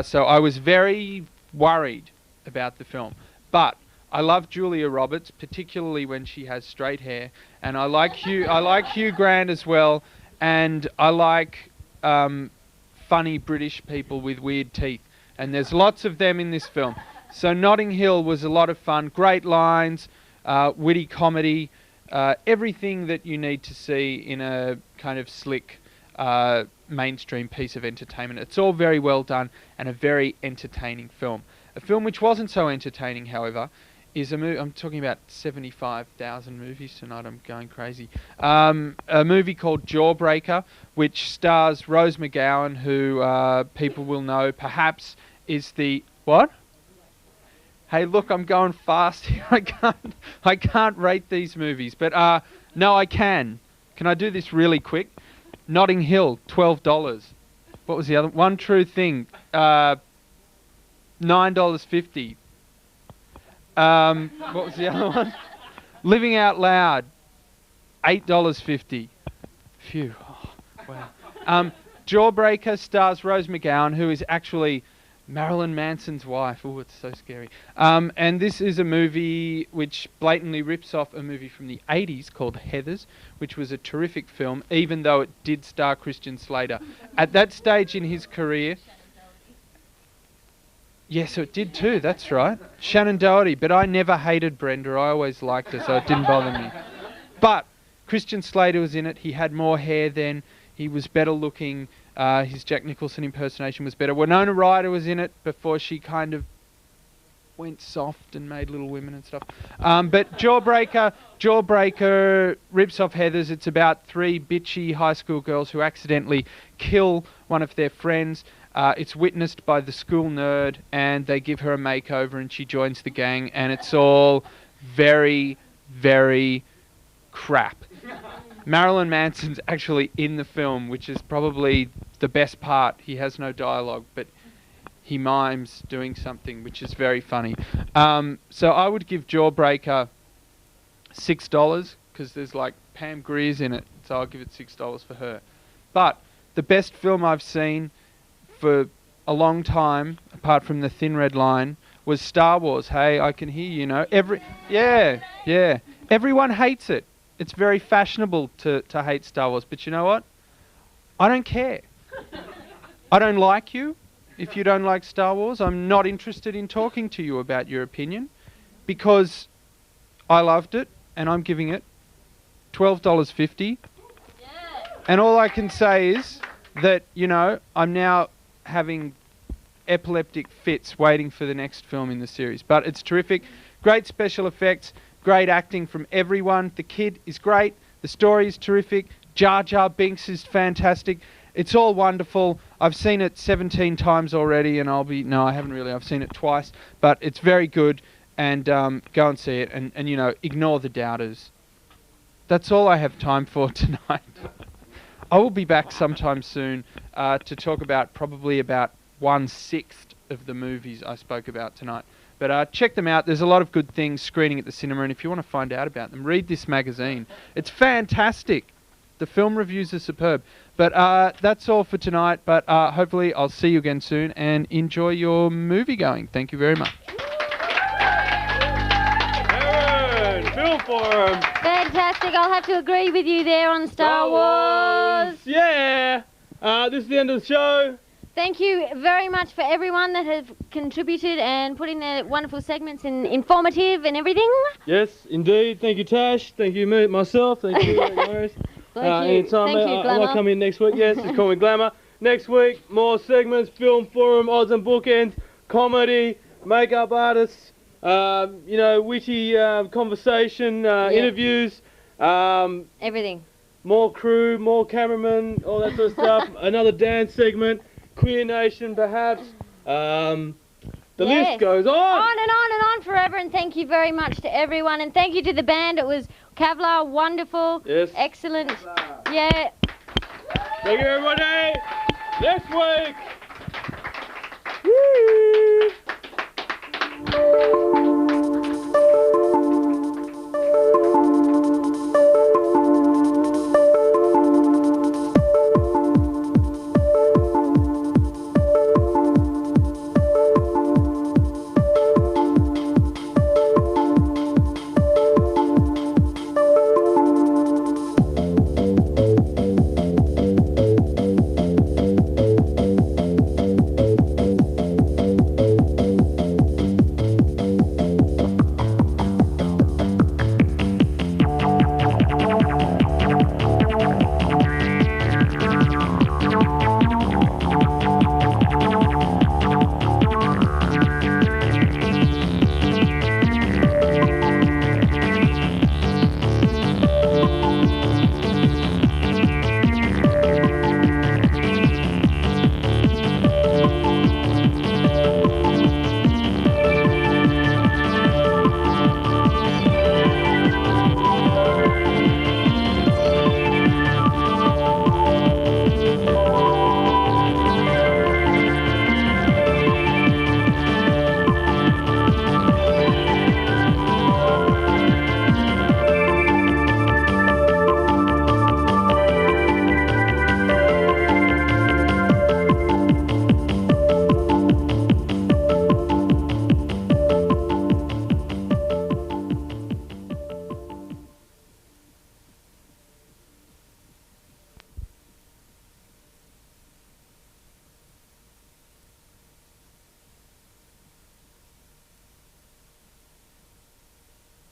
So I was very worried about the film. But I love Julia Roberts, particularly when she has straight hair, and I like Hugh Grant as well, and I like funny British people with weird teeth, and there's lots of them in this film. So Notting Hill was a lot of fun, great lines, witty comedy, everything that you need to see in a kind of slick mainstream piece of entertainment. It's all very well done and a very entertaining film. A film which wasn't so entertaining, however, is a movie. I'm talking about 75,000 movies tonight. I'm going crazy. A movie called Jawbreaker, which stars Rose McGowan, who people will know perhaps is the what? Hey, look, I'm going fast here. I can't rate these movies, but no, I can. Can I do this really quick? Notting Hill, $12. What was the other? One True Thing, $9.50. What was the other one? Living Out Loud, $8.50. Phew. Oh, wow. Jawbreaker stars Rose McGowan, who is actually Marilyn Manson's wife. Oh, it's so scary. And this is a movie which blatantly rips off a movie from the 80s called Heathers, which was a terrific film, even though it did star Christian Slater. At that stage in his career... Yes, it did too, that's right. Shannon Doherty, but I never hated Brenda. I always liked her, so it didn't bother me. But Christian Slater was in it. He had more hair then. He was better looking. His Jack Nicholson impersonation was better. Winona Ryder was in it before she kind of went soft and made Little Women and stuff. But Jawbreaker rips off Heathers. It's about three bitchy high school girls who accidentally kill one of their friends. It's witnessed by the school nerd, and they give her a makeover, and she joins the gang, and it's all very, very crap. Marilyn Manson's actually in the film, which is probably the best part. He has no dialogue, but he mimes doing something, which is very funny. So I would give Jawbreaker $6, because there's like Pam Grier's in it, so I'll give it $6 for her. But the best film I've seen for a long time, apart from The Thin Red Line, was Star Wars. Hey, I can hear you know. Yeah. Everyone hates it. It's very fashionable to hate Star Wars, but you know what? I don't care. I don't like you if you don't like Star Wars. I'm not interested in talking to you about your opinion, because I loved it, and I'm giving it $12.50. And all I can say is that, you know, I'm now having epileptic fits waiting for the next film in the series. But it's terrific. Great special effects, great acting from everyone. The kid is great. The story is terrific. Jar Jar Binks is fantastic. It's all wonderful. I've seen it 17 times already, and no, I haven't really. I've seen it twice, but it's very good, and go and see it, and you know, ignore the doubters. That's all I have time for tonight. I will be back sometime soon to talk about probably about 1/6 of the movies I spoke about tonight. But check them out. There's a lot of good things screening at the cinema, and if you want to find out about them, read this magazine. It's fantastic. The film reviews are superb. But that's all for tonight. But hopefully I'll see you again soon, and enjoy your movie going. Thank you very much. Taryn, Film Forum. Fantastic. I'll have to agree with you there on Star Wars. Yeah. This is the end of the show. Thank you very much for everyone that has contributed and put in their wonderful segments and informative and everything. Yes, indeed. Thank you, Tash. Thank you, myself. Thank you, Maurice. Anytime, Thank you, I Glamour. might come in next week. Yes, just call me Glamour. Next week, more segments, film forum, odds and bookends, comedy, makeup artists, witty conversation, interviews. Everything. More crew, more cameramen, all that sort of stuff. Another dance segment, Queer Nation perhaps. The list goes on. On and on and on forever, and thank you very much to everyone, and thank you to the band. It was Kevlar, wonderful, excellent. Yeah. Thank you, everybody. Next week.